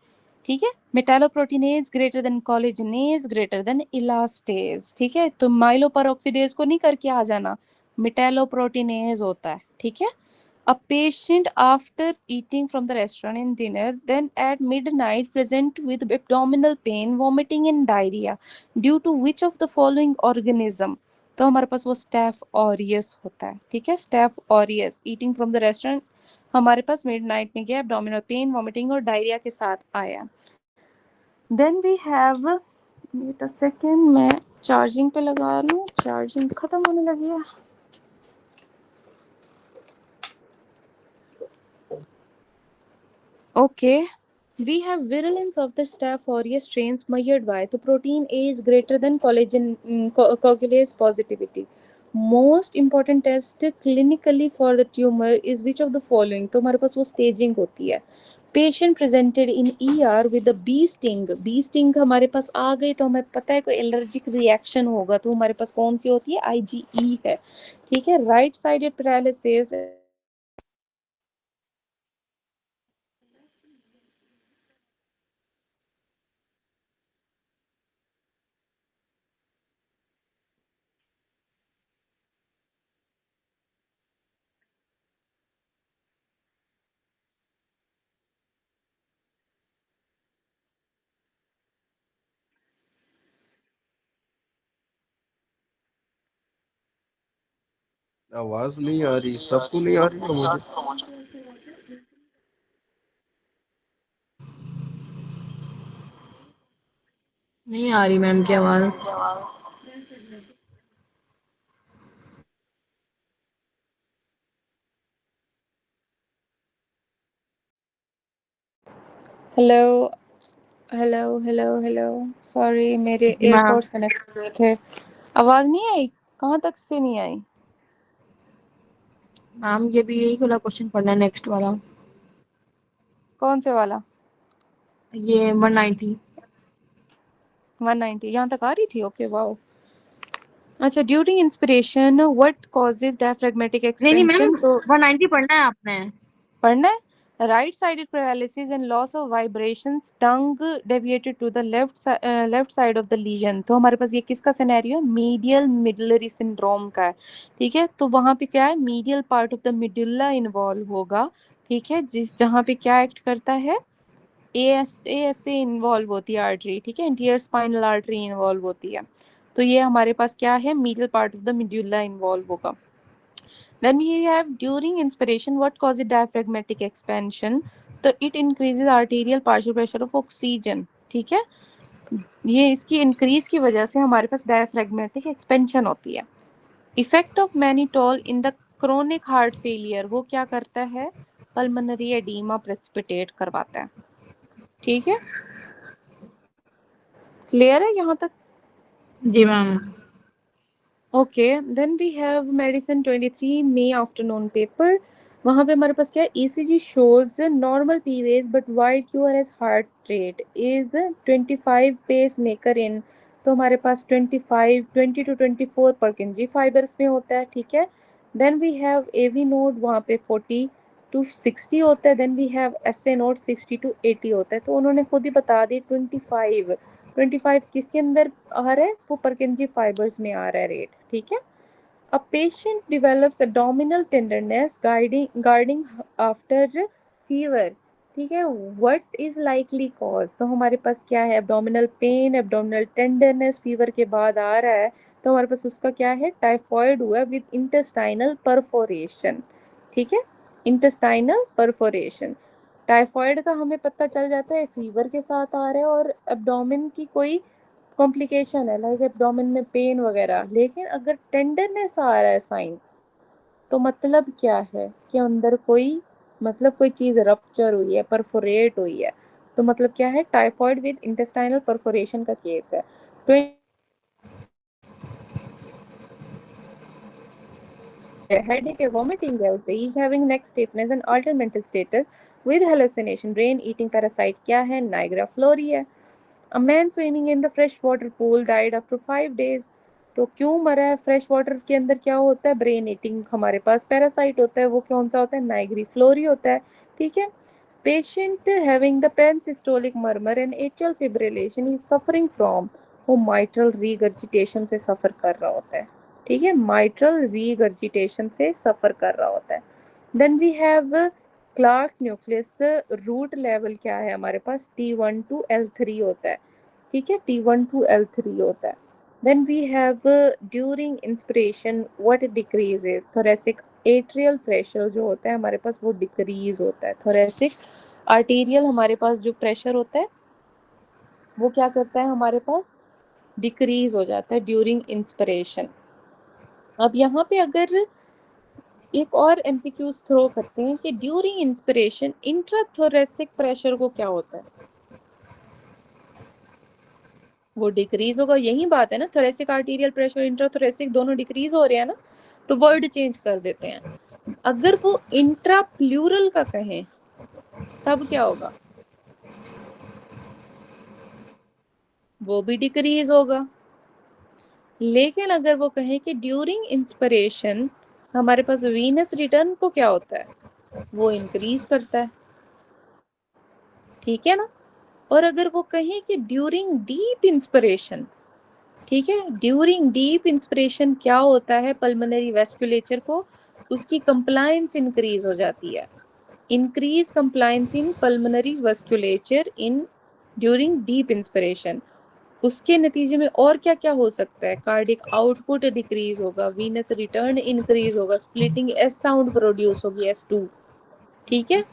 ठीक है, metalloproteinase greater than collagenase greater than elastase. ठीक है, तो माइलोपेरोक्सीडेज को नहीं करके आ जाना, मेटालोप्रोटीनेज होता है। ठीक है। A patient after eating from the restaurant in dinner, then at midnight present with abdominal pain, vomiting and diarrhea due to which of the following organism? तो हमारे पास वो स्टैफ ऑरियस होता है। ठीक है, staph aureus eating from the restaurant हमारे पास मिडनाइट में गया, एब्डोमिनल पेन, वॉमिटिंग और डायरिया के साथ आया। Then we have, wait a second, मैं चार्जिंग पे लगा लूँ, चार्जिंग खत्म होने लगी है। Okay, we have virulence of the Staph aureus strains measured by the protein A is greater than coagulase positivity. Most important test clinically for the tumor is which of the following? तो हमारे पास वो staging होती है। Patient presented in ER with a bee sting। bee sting हमारे पास आ गई तो हमें पता है कोई एलर्जिक रिएक्शन होगा, तो हमारे पास कौन सी होती है? IgE है। ठीक है, राइट साइडेड पैरालिसिस, आवाज नहीं आ रही, सबको नहीं आ रही है मुझे। नहीं आ रही मैम की आवाज। Hello hello hello hello, sorry मेरे मैम एयरपोर्ट्स कनेक्ट हुए थे, आवाज नहीं आई। कहाँ तक से नहीं आई? मैम ये भी यही वाला क्वेश्चन पढ़ना है, नेक्स्ट वाला, कौन से वाला? ये 190। 190 यहाँ तक आ रही थी? Okay, wow. अच्छा, during inspiration what causes diaphragmatic नहीं मैम, एक्सपेंशन? तो 190 पढ़ना है आपने। पढ़ना है। Right sided paralysis and loss of vibrations, tongue deviated to the left side of the lesion. तो हमारे पास ये किसका सिनेरियो? मीडियल मिडलरी सिंड्रोम का है। ठीक है, तो वहां पे क्या है? Medial part of the medulla involve होगा। ठीक है, जहाँ पे क्या एक्ट करता है? ASA इन्वॉल्व होती है आर्टरी। ठीक है, एंटीरियर स्पाइनल आर्टरी इन्वॉल्व होती है। तो ये हमारे पास क्या है? Medial part of the medulla involve होगा। Then we have during inspiration what causes diaphragmatic expansion? तो it increases arterial partial pressure of oxygen। ठीक है, ये इसकी इंक्रीज की वजह से हमारे पास डायफ्रैग्मेटिक एक्सपेंशन होती है। Effect of mannitol in the chronic heart failure, वो क्या करता है? पल्मोनरी एडीमा प्रेसिपिटेट करवाता है। ठीक है, क्लियर है यहाँ तक? जी ma'am. Okay, then we have medicine 23 May afternoon paper, वहाँ पे हमारे पास क्या है, ECG shows normal P wave but wide QRS heart rate is 25 pacemaker in, तो हमारे पास 20 to 24 परकिंजी फाइबर्स में होता है, ठीक है। Then we have AV node, वहाँ पे 40 to 60 होता है। Then we have SA node 60 to 80 होता है। तो उन्होंने खुद ही बता दी 25 किसके अंदर आ रहा है, वो परकिंजी फाइबर्स में आ रहा है रेट, ठीक है। A patient develops abdominal tenderness guarding after fever, ठीक है। What is likely cause, तो हमारे पास क्या है, abdominal pain, abdominal tenderness, fever के बाद आ रहा है, तो हमारे पास उसका क्या है, टाइफॉइड हुआ with intestinal perforation, ठीक है। intestinal perforation, टाइफॉइड का हमें पता चल जाता है फीवर के साथ आ रहा है और एब्डोमेन की कोई कॉम्प्लिकेशन है लाइक एब्डोमेन में पेन वगैरह। लेकिन अगर टेंडरनेस आ रहा है साइन, तो मतलब क्या है कि अंदर कोई, मतलब कोई चीज रप्चर हुई है, परफोरेट हुई है, तो मतलब क्या है, टाइफॉइड विद इंटेस्टाइनल परफोरेशन का केस है। तो headache, vomiting also. He is having neck stiffness and altered mental status with hallucination. Brain eating parasite क्या है, Niagara flori है। A man swimming in the freshwater pool died after 5 days. तो क्यों मरा है, फ्रेश वाटर के अंदर क्या होता है, ब्रेन ईटिंग हमारे पास पैरासाइट होता है, वो कौन सा होता है, नाइग्री फ्लोरी होता है, ठीक है। Patient having the पेनसिस्टोलिक murmur and atrial fibrillation is suffering from, वो माइट्रल रीगर्जिटेशन से सफर कर रहा होता है, ठीक है, माइट्रल रीगर्जिटेशन से सफर कर रहा होता है। Then we have Clarke nucleus, root level क्या है हमारे पास, T1 to L3 होता है, ठीक है, T1 to L3 होता है। Then we have during inspiration what decreases, thoracic atrial pressure जो होता है हमारे पास वो डिक्रीज होता है। थोरेसिक आर्टीरियल हमारे पास जो प्रेशर होता है वो क्या करता है, हमारे पास डिक्रीज हो जाता है ड्यूरिंग इंस्पिरेशन। अब यहाँ पे अगर एक और एमसीक्यूज थ्रो करते हैं कि ड्यूरिंग इंस्पिरेशन इंट्राथोरेसिक प्रेशर को क्या होता है, वो डिक्रीज होगा। यही बात है ना, थोरेसिक आर्टीरियल प्रेशर इंट्राथोरेसिक दोनों डिक्रीज हो रहे हैं ना, तो वर्ड चेंज कर देते हैं। अगर वो इंट्रा प्लूरल का कहें तब क्या होगा, वो भी डिक्रीज होगा। लेकिन अगर वो कहें कि ड्यूरिंग इंस्पिरेशन हमारे पास वीनस रिटर्न को क्या होता है, वो इंक्रीज करता है, ठीक है ना। और अगर वो कहें कि ड्यूरिंग डीप इंस्पिरेशन, ठीक है, ड्यूरिंग डीप इंस्पिरेशन क्या होता है, पल्मोनरी वेस्कुलेचर को उसकी कंप्लायंस इंक्रीज हो जाती है, increase compliance in pulmonary vasculature in during deep inspiration. उसके नतीजे में और क्या क्या हो सकता है, कार्डिक आउटपुट डिक्रीज होगा, वीनस रिटर्न इंक्रीज होगा, स्प्लिटिंग एस साउंड प्रोड्यूस होगी, S2, ठीक है।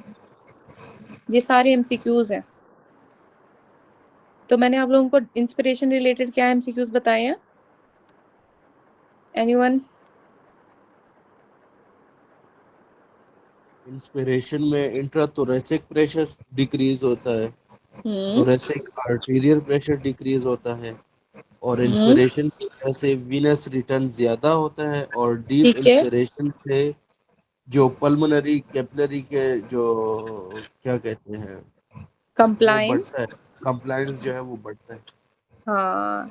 ये सारे एमसीक्यूज हैं। तो मैंने आप लोगों को इंस्पिरेशन रिलेटेड क्या एमसीक्यूज बताए हैं, एनीवन? इंस्पिरेशन में इंट्राथोरेसिक प्रेशर डिक्रीज होता है, थोरेसिक आर्टीरियल प्रेशर डिक्रीज होता है, और इंस्पिरेशन की वजह से वीनस रिटर्न ज्यादा होता है, और डीप ठीक है, इंस्पिरेशन से जो पल्मोनरी कैपिलरी के जो क्या कहते हैं वो कंप्लायंस, बढ़ता है, कंप्लायंस जो है वो बढ़ता है, हाँ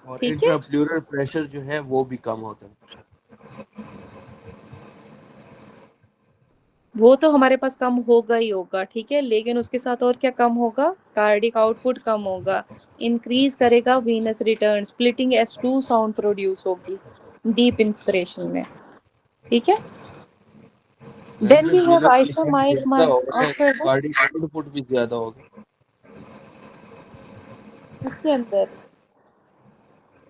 और ठीक है, इंट्राप्लूरल प्रेशर जो है वो भी कम होता है। वो तो हमारे पास कम होगा ही होगा, ठीक है। लेकिन उसके साथ और क्या कम होगा, कार्डिक आउटपुट कम होगा, इंक्रीज करेगा venous return, splitting S2 sound produce होगी डीप इंस्पिरेशन में, ठीक है। Then we have ventricular pressure आइसोमाइक ज्यादा होगा, आफ्टर द, कार्डिक आउटपुट भी ज्यादा होगा। इसके अंदर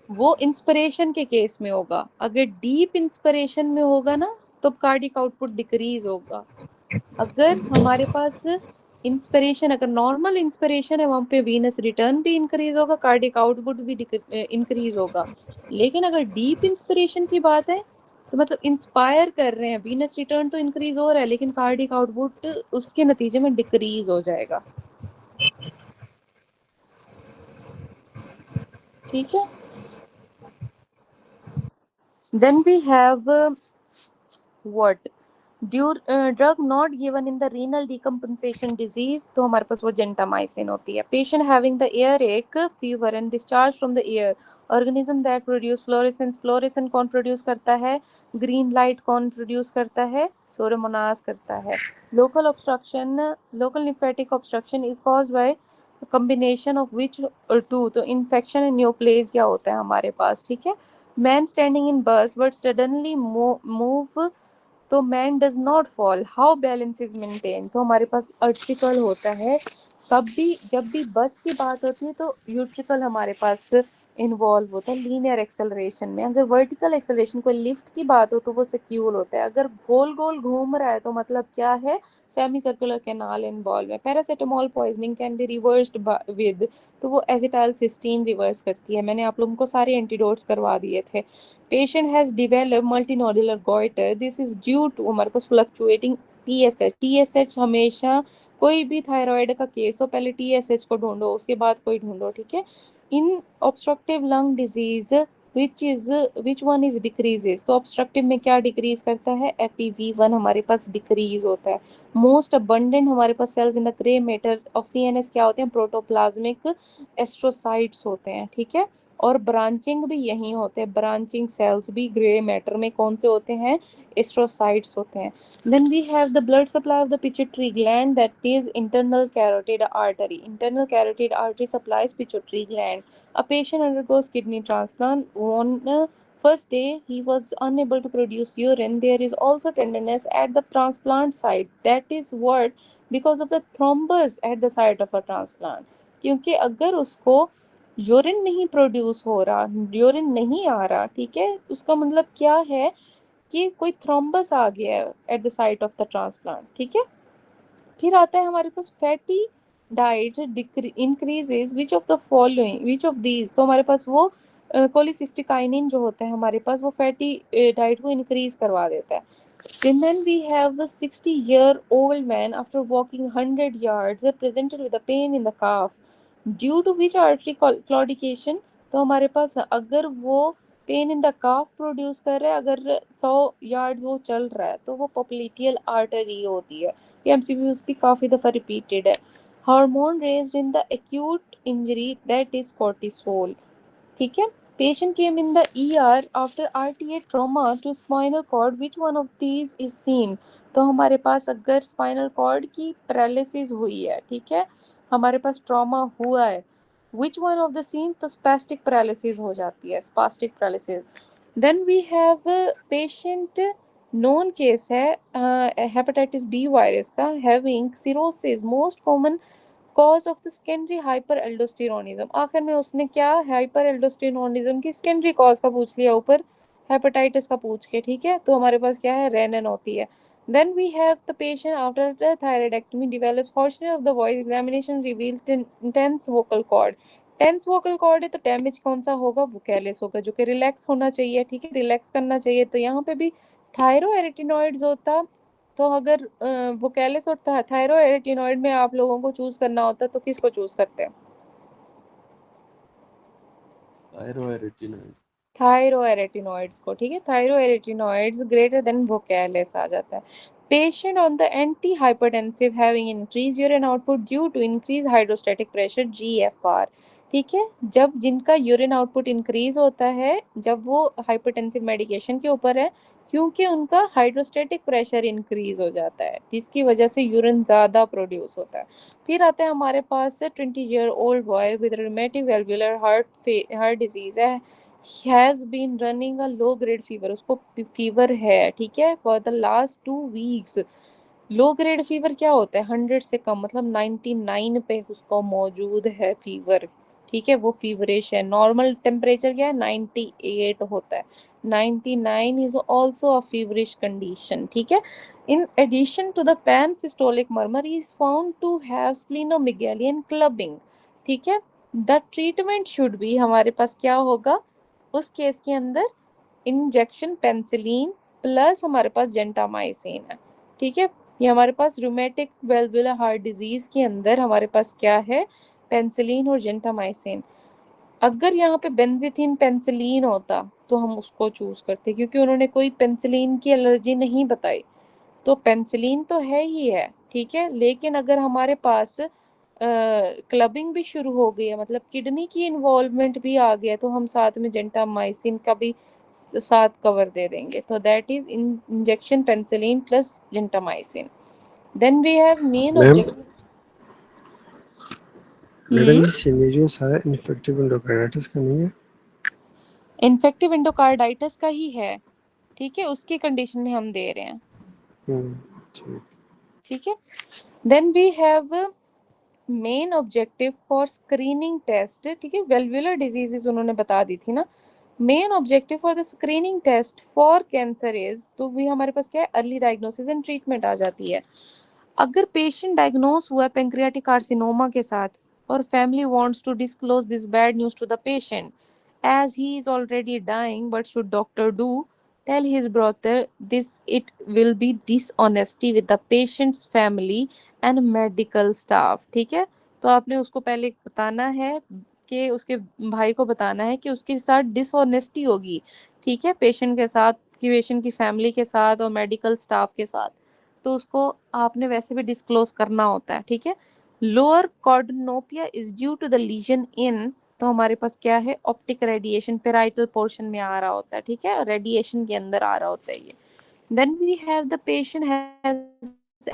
वो इंस्पिरेशन के केस में होगा, अगर डीप इंस्पिरेशन में होगा ना तो कार्डिक आउटपुट डिक्रीज होगा। अगर हमारे पास इंस्पिरेशन, अगर नॉर्मल इंस्पिरेशन है वहां पे वीनस रिटर्न भी इंक्रीज होगा, कार्डिक आउटपुट भी इंक्रीज होगा। लेकिन अगर डीप इंस्पिरेशन की बात है तो मतलब इंस्पायर कर रहे हैं, वीनस रिटर्न तो इंक्रीज हो रहा है लेकिन कार्डिक आउटपुट उसके नतीजे में डिक्रीज हो जाएगा, ठीक है। Then we have what, drug not given in the renal decompensation disease, तो हमारे पास वो जेंटामाइसिन होती है. पेशेंट हैविंग द एयर एक fever and discharge from the ear, organism that produce fluorescence, fluorescence कौन प्रोड्यूस करता है, ग्रीन लाइट कौन प्रोड्यूस करता है, सोरोमोनास करता है. Local obstruction, local lymphatic obstruction is caused bye combination of which और टू, तो इन्फेक्शन एंड न्यूप्लेजिया होता है हमारे पास. ठीक है. मैन स्टैंडिंग इन बस बट सडनली मूव, तो man does not fall, how balance is maintain, तो हमारे पास अर्टिकल होता है. कब भी जब भी बस की बात होती है तो यूट्रिकल हमारे पास इन्वॉल्व होता है लीनियर एक्सेलरेशन में. अगर वर्टिकल एक्सेलरेशन कोई लिफ्ट की बात हो तो वो सिक्यूल होता है. अगर गोल गोल घूम रहा है तो मतलब क्या है, सेमी सर्कुलर कैनाल इन्वॉल्व है. Paracetamol poisoning can be reversed with, तो वो एसिटाइल सिस्टीन रिवर्स करती है. मैंने आप लोगों को सारे एंटीडोट्स करवा दिए थे. Patient has developed multinodular goiter. This is due to हमारे पास fluctuating TSH. TSH हमेशा कोई भी थायराइड का केस हो पहले TSH को ढूंढो, उसके बाद कोई ढूंढो. ठीक है. In obstructive lung disease which one is decreases, तो ऑब्स्ट्रक्टिव में क्या डिक्रीज करता है, FEV1 हमारे पास डिक्रीज होता है. मोस्ट अबंडेंट हमारे पास cells in the grey matter of CNS क्या होते हैं, प्रोटोप्लाज्मिक एस्ट्रोसाइट्स होते हैं. ठीक है. और ब्रांचिंग भी यही होते हैं, ब्रांचिंग सेल्स भी ग्रे मैटर में कौन से होते हैं, एस्ट्रोसाइट्स होते हैं. Then we have the blood supply of the pituitary gland, that is internal carotid artery. Internal carotid artery supplies pituitary gland. A patient undergoes kidney transplant. On first day he was unable to produce urine. There is also tenderness at the transplant site, that is what, because of the thrombus at the site of a transplant. क्योंकि अगर उसको urine नहीं produce हो रहा, urine नहीं आ रहा, ठीक है, उसका मतलब क्या है कि कोई थ्रोम्बस आ गया है at the site of the transplant. ठीक है. फिर आता है हमारे पास fatty diet increases which of the following, which of these, तो हमारे पास वो कोलिसिस्टिकाइनिन जो होता है हमारे पास वो फैटी डाइट को इंक्रीज करवा देता है. Then we have a 60-year-old man after walking 100 yards presented with a pain in the calf due to which artery claudication, तो हमारे पास अगर वो pain in the calf produce कर रहा है, अगर 100 यार्ड वो चल रहा है तो वो पोप्लिटियल आर्टरी होती है. ये एमसीक्यूज भी काफ़ी दफ़ा रिपीटेड है. Hormone raised in the acute injury that is cortisol. ठीक है. Patient came in the ER after RTA trauma to spinal cord. Which one of these is seen? तो हमारे पास अगर स्पाइनल कॉर्ड की पैरालिसिस हुई है, ठीक है, हमारे पास ट्रॉमा हुआ है, which one of the scene, तो स्पैस्टिक पैरालिसिस हो जाती है, spastic paralysis. Then we have patient known case है हेपेटाइटिस बी वायरस का, having cirrhosis, most common cause of the secondary hyperaldosteronism. आखिर में उसने क्या हाइपर एल्डोस्टेरोनिज्म की सेकेंडरी कॉज का पूछ लिया, ऊपर हेपेटाइटिस का पूछ के. ठीक है. तो हमारे पास क्या है, रेनन होती है. Then we have the patient after the thyroidectomy develops hoarseness of the voice, examination revealed tense vocal cord. Tense vocal cord है तो डैमेज कौन सा होगा, वोकैलिस होगा, जो कि रिलैक्स होना चाहिए. ठीक है. रिलैक्स करना चाहिए. तो यहाँ पे भी थायरोएरिटिनॉइड्स होता, तो अगर वोकैलिस और थायरोएरिटिनॉइड में आप लोगों को चूज करना होता तो किसको चूज करते हैं, थायरोएरिटिनॉइड. थायरोएरिटिनॉइड्स को. ठीक है. थायरोएरिटिनॉइड्स ग्रेटर देन वोकैलिस आ जाता है. Patient on the antihypertensive having increase urine output due to increase hydrostatic pressure GFR. ठीक है. जब जिनका यूरिन आउटपुट इंक्रीज होता है जब वो हाइपरटेंसिव मेडिकेशन के ऊपर है, क्योंकि उनका हाइड्रोस्टैटिक प्रेशर इंक्रीज हो जाता है, जिसकी वजह से यूरिन ज़्यादा प्रोड्यूस होता है. फिर आता है हमारे पास 20-year-old boy with rheumatic valvular heart disease है, has been running a low grade fever, उसको फीवर है. ठीक है. For the last 2 weeks. Low grade fever क्या होता है, 100 से कम, मतलब 99 पे उसको मौजूद है फीवर. ठीक है. वो फीवरिश है. नॉर्मल टेम्परेचर क्या है, 98 होता है. 99 is also a feverish condition. ठीक है. In addition to the pan-systolic murmur, he is found to have splenomegaly and clubbing. ठीक है. The treatment should be, हमारे पास क्या होगा उस केस के अंदर, इंजेक्शन पेंसिलिन प्लस हमारे पास जेंटामाइसिन है. ठीक है. ये हमारे पास रूमेटिक वेल्वुलर हार्ट डिजीज के अंदर हमारे पास क्या है, पेंसिलिन और जेंटामाइसिन. अगर यहाँ पे बेंजीथिन पेंसिलिन होता तो हम उसको चूज करते, क्योंकि उन्होंने कोई पेंसिलिन की एलर्जी नहीं बताई. तो पेंसिलिन तो है ही है, ठीक है, लेकिन अगर हमारे पास क्लबिंग भी शुरू हो गई है, मतलब किडनी की इन्वॉल्वमेंट भी आ गया, तो हम साथ में जेंटामाइसिन का भी साथ कवर दे देंगे। तो that is injection penicillin plus gentamicin. Then we have main ma'am objective. Madam ये सिनेरियो सारा इन्फेक्टिव एंडोकार्डाइटिस का नहीं है? इन्फेक्टिव एंडोकार्डाइटिस का ही है, ठीक है, उसकी कंडीशन में हम दे रहे हैं, ठीक। ठीक है। Then we have main objective for screening test, ठीक है, वेल्वुलर डिजीजेस उन्होंने बता दी थी ना। Main objective for the screening test for cancer is, तो भी हमारे पास क्या है, अर्ली डायग्नोसिस एंड ट्रीटमेंट आ जाती है। अगर पेशेंट डायग्नोस हुआ है पेंक्रियाटिक कार्सिनोमा के साथ और family wants to disclose this bad news to the patient as he is already dying, what should doctor do? Tell his brother this, it will be dishonesty with the patient's family and medical staff, ठीक है। तो आपने उसको पहले बताना है कि उसके भाई को बताना है कि उसके साथ डिसऑनेस्टी होगी, ठीक है, पेशेंट के साथ, कि पेशेंट की फैमिली के साथ और मेडिकल स्टाफ के साथ, तो उसको आपने वैसे भी डिस्क्लोज करना होता है, ठीक है। Lower quadrantanopia is due to the lesion in, तो हमारे पास क्या है, ऑप्टिक रेडिएशन पेराइटल पोर्शन में आ रहा होता है, ठीक है, रेडिएशन के अंदर आ रहा होता है ये। Then we have the patient has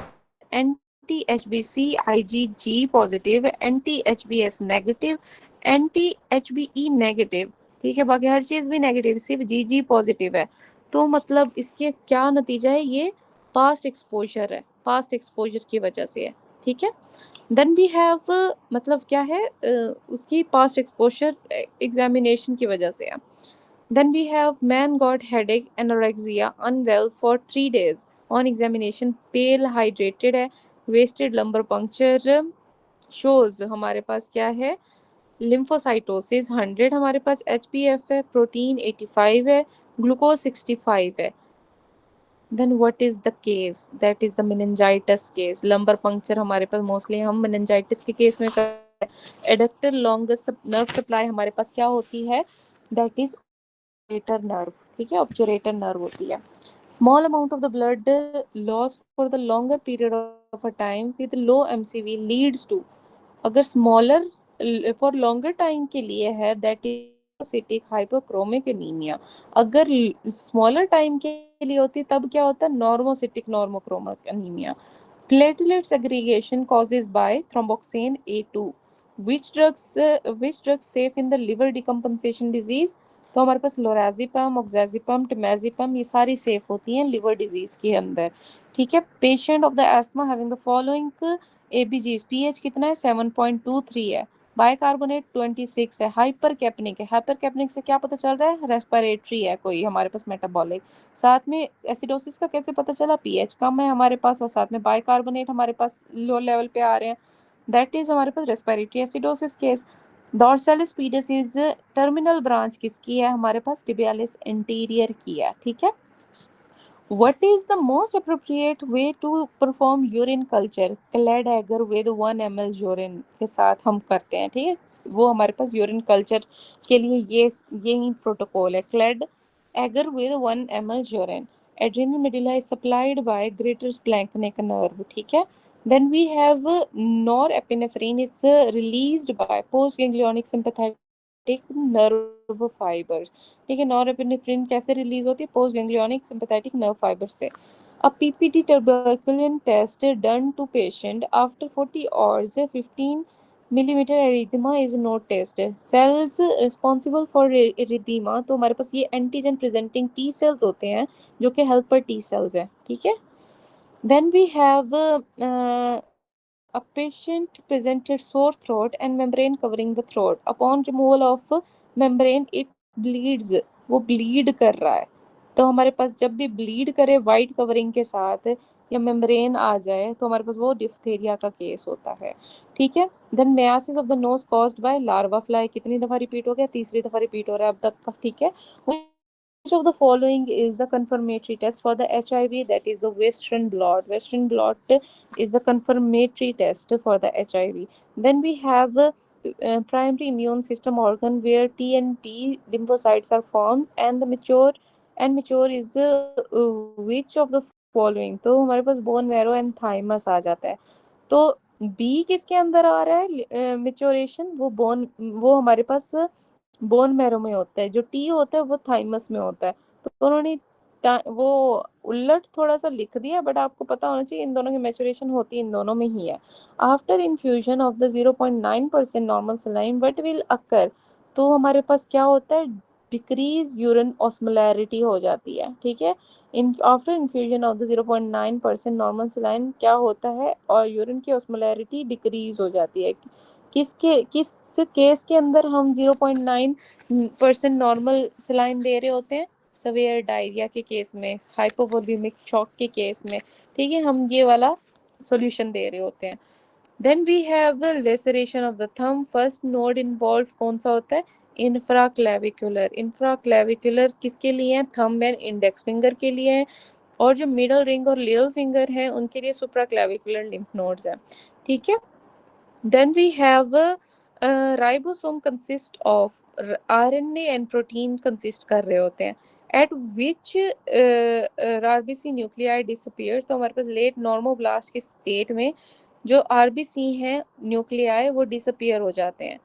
anti एचबीसी IgG positive, anti HBs negative, anti HBe negative, ठीक है, बाकी हर चीज भी नेगेटिव, सिर्फ जीजी पॉजिटिव है। तो मतलब इसके क्या नतीजा है, ये पास्ट एक्सपोजर है, पास्ट एक्सपोजर की वजह से है, ठीक है। देन वी हैव मतलब क्या है, उसकी पास्ट एक्सपोजर एग्जामिनेशन की वजह से है। Then we have man got headache anorexia unwell for 3 days on examination, pale hydrated है, वेस्टेड लंबर पंक्चर शोज, हमारे पास क्या है, लिम्फोसाइटोसिस 100, हमारे पास एचपीएफ है, प्रोटीन 85 है, ग्लूकोज 65 है। Then what is the case, that is the meningitis case, lumbar puncture हमारे पास मोस्टली हम मेनिंजाइटिस के केस में करते हैं। एडक्टर लॉन्गेस्ट नर्व सप्लाई हमारे पास क्या होती है, दैट इज ऑब्चुरेटर नर्व, ठीक है, ऑब्चुरेटर नर्व होती है। Small amount of the blood loss for the longer period of a time with low MCV leads to, अगर स्मॉलर फॉर लॉन्गर टाइम के लिए है, that is cytic hypochromic anaemia, अगर smaller time के लिए होती तब क्या होता है, normocytic normochromic anaemia. Platelets aggregation causes by thromboxane A2, which drugs safe in the liver decompensation disease, तो हमारे पास लोराजिपम, ऑक्साजिपम, टिमाजिपम, ये सारी सेफ होती हैं लिवर डिजीज के अंदर, ठीक है। Patient of the asthma having the following ABGs, pH कितना है, 7.23 है, बाइकार्बोनेट 26 है, हाइपर कैपनिक है, हाइपर कैपनिक से क्या पता चल रहा है, रेस्पिरेटरी है कोई हमारे पास, मेटाबॉलिक, साथ में एसिडोसिस का कैसे पता चला, पीएच कम है हमारे पास, और साथ में बाइकार्बोनेट हमारे पास लो लेवल पे आ रहे हैं, दैट इज हमारे पास respiratory acidosis case. Dorsalis pedis is terminal branch किसकी है, हमारे पास टिबियालिस एंटीरियर की है, ठीक है। What is the most appropriate way to perform urine culture? CLED agar with 1 ml urine के साथ हम करते हैं, ठीक है, वो हमारे पास यूरिन कल्चर के लिए यही प्रोटोकॉल है, CLED agar with 1 ml urine. Adrenal medulla is supplied by greater splanchnic nerve, ठीक है। Then we have norepinephrine is released by postganglionic sympathetic nerve fibers, ठीक है। नॉरएपिनेफ्रिन कैसे रिलीज होती है, post ganglionic sympathetic nerve fibre से। A PPT tuberculin test done to patient after 40 hours 15 millimeter erythema is noticed, cells responsible for erythema, तो हमारे पास ये antigen presenting T cells होते हैं जो कि हेल्पर टी सेल्स हैं, ठीक है। Then we have a patient presented sore throat and membrane covering the throat. Upon removal of membrane, it bleeds. वो bleed कर रहा है, तो हमारे पास जब भी bleed करे white covering के साथ या membrane आ जाए, तो हमारे पास वो डिप्थेरिया का केस होता है, ठीक है। Then meiosis of the nose caused by larva fly, कितनी दफा रिपीट हो गया, तीसरी दफा रिपीट हो रहा है अब तक का, ठीक है। Which of the following is the confirmatory test for the HIV, that is the Western blot? Western blot is the confirmatory test for the HIV. Then we have primary immune system organ where T and P lymphocytes are formed, and the mature is which of the following, तो हमारे पास bone marrow and thymus आ जाता है। तो B किसके अंदर आ रहा है maturation, वो हमारे पास बोन मैरो में होता है। जो टी होता है वो थाइमस में होता है। तो उन्होंने वो उलट थोड़ा सा लिख दिया, बट आपको पता होना चाहिए इन दोनों की मैच्योरेशन होती इन दोनों में ही है। After infusion of the 0.9% normal saline what will occur, तो हमारे पास क्या होता है, डिक्रीज यूरिन ऑस्मोलैरिटी हो जाती है। ठीक है, in after infusion of the 0.9% normal saline क्या होता है, और यूरिन की ऑस्मोलैरिटी डिक्रीज हो जाती है। किस केस के अंदर हम 0.9% नॉर्मल सलाइन दे रहे होते हैं, सवेयर डायरिया के केस में, हाइपोवोल्यूमिक शॉक के केस में। ठीक है, हम ये वाला सॉल्यूशन दे रहे होते हैं। Then we have the laceration of the thumb. First node involve कौन सा होता है, इंफ्राक्लेविकुलर। इंफ्राक्लेविकुलर किसके लिए है, थंब एंड इंडेक्स फिंगर के लिए है, और जो मिडल रिंग और लिटिल फिंगर है उनके लिए सुप्राक्लेविकुलर लिम्फ नोड्स है। ठीक है, then we have ribosome consist of RNA and protein consist कर रहे होते हैं। at which RBC nuclei disappears, तो हमारे पास लेट नॉर्मोब्लास्ट के स्टेट में जो RBC हैं न्यूक्लियाई वो डिसअपियर हो जाते हैं।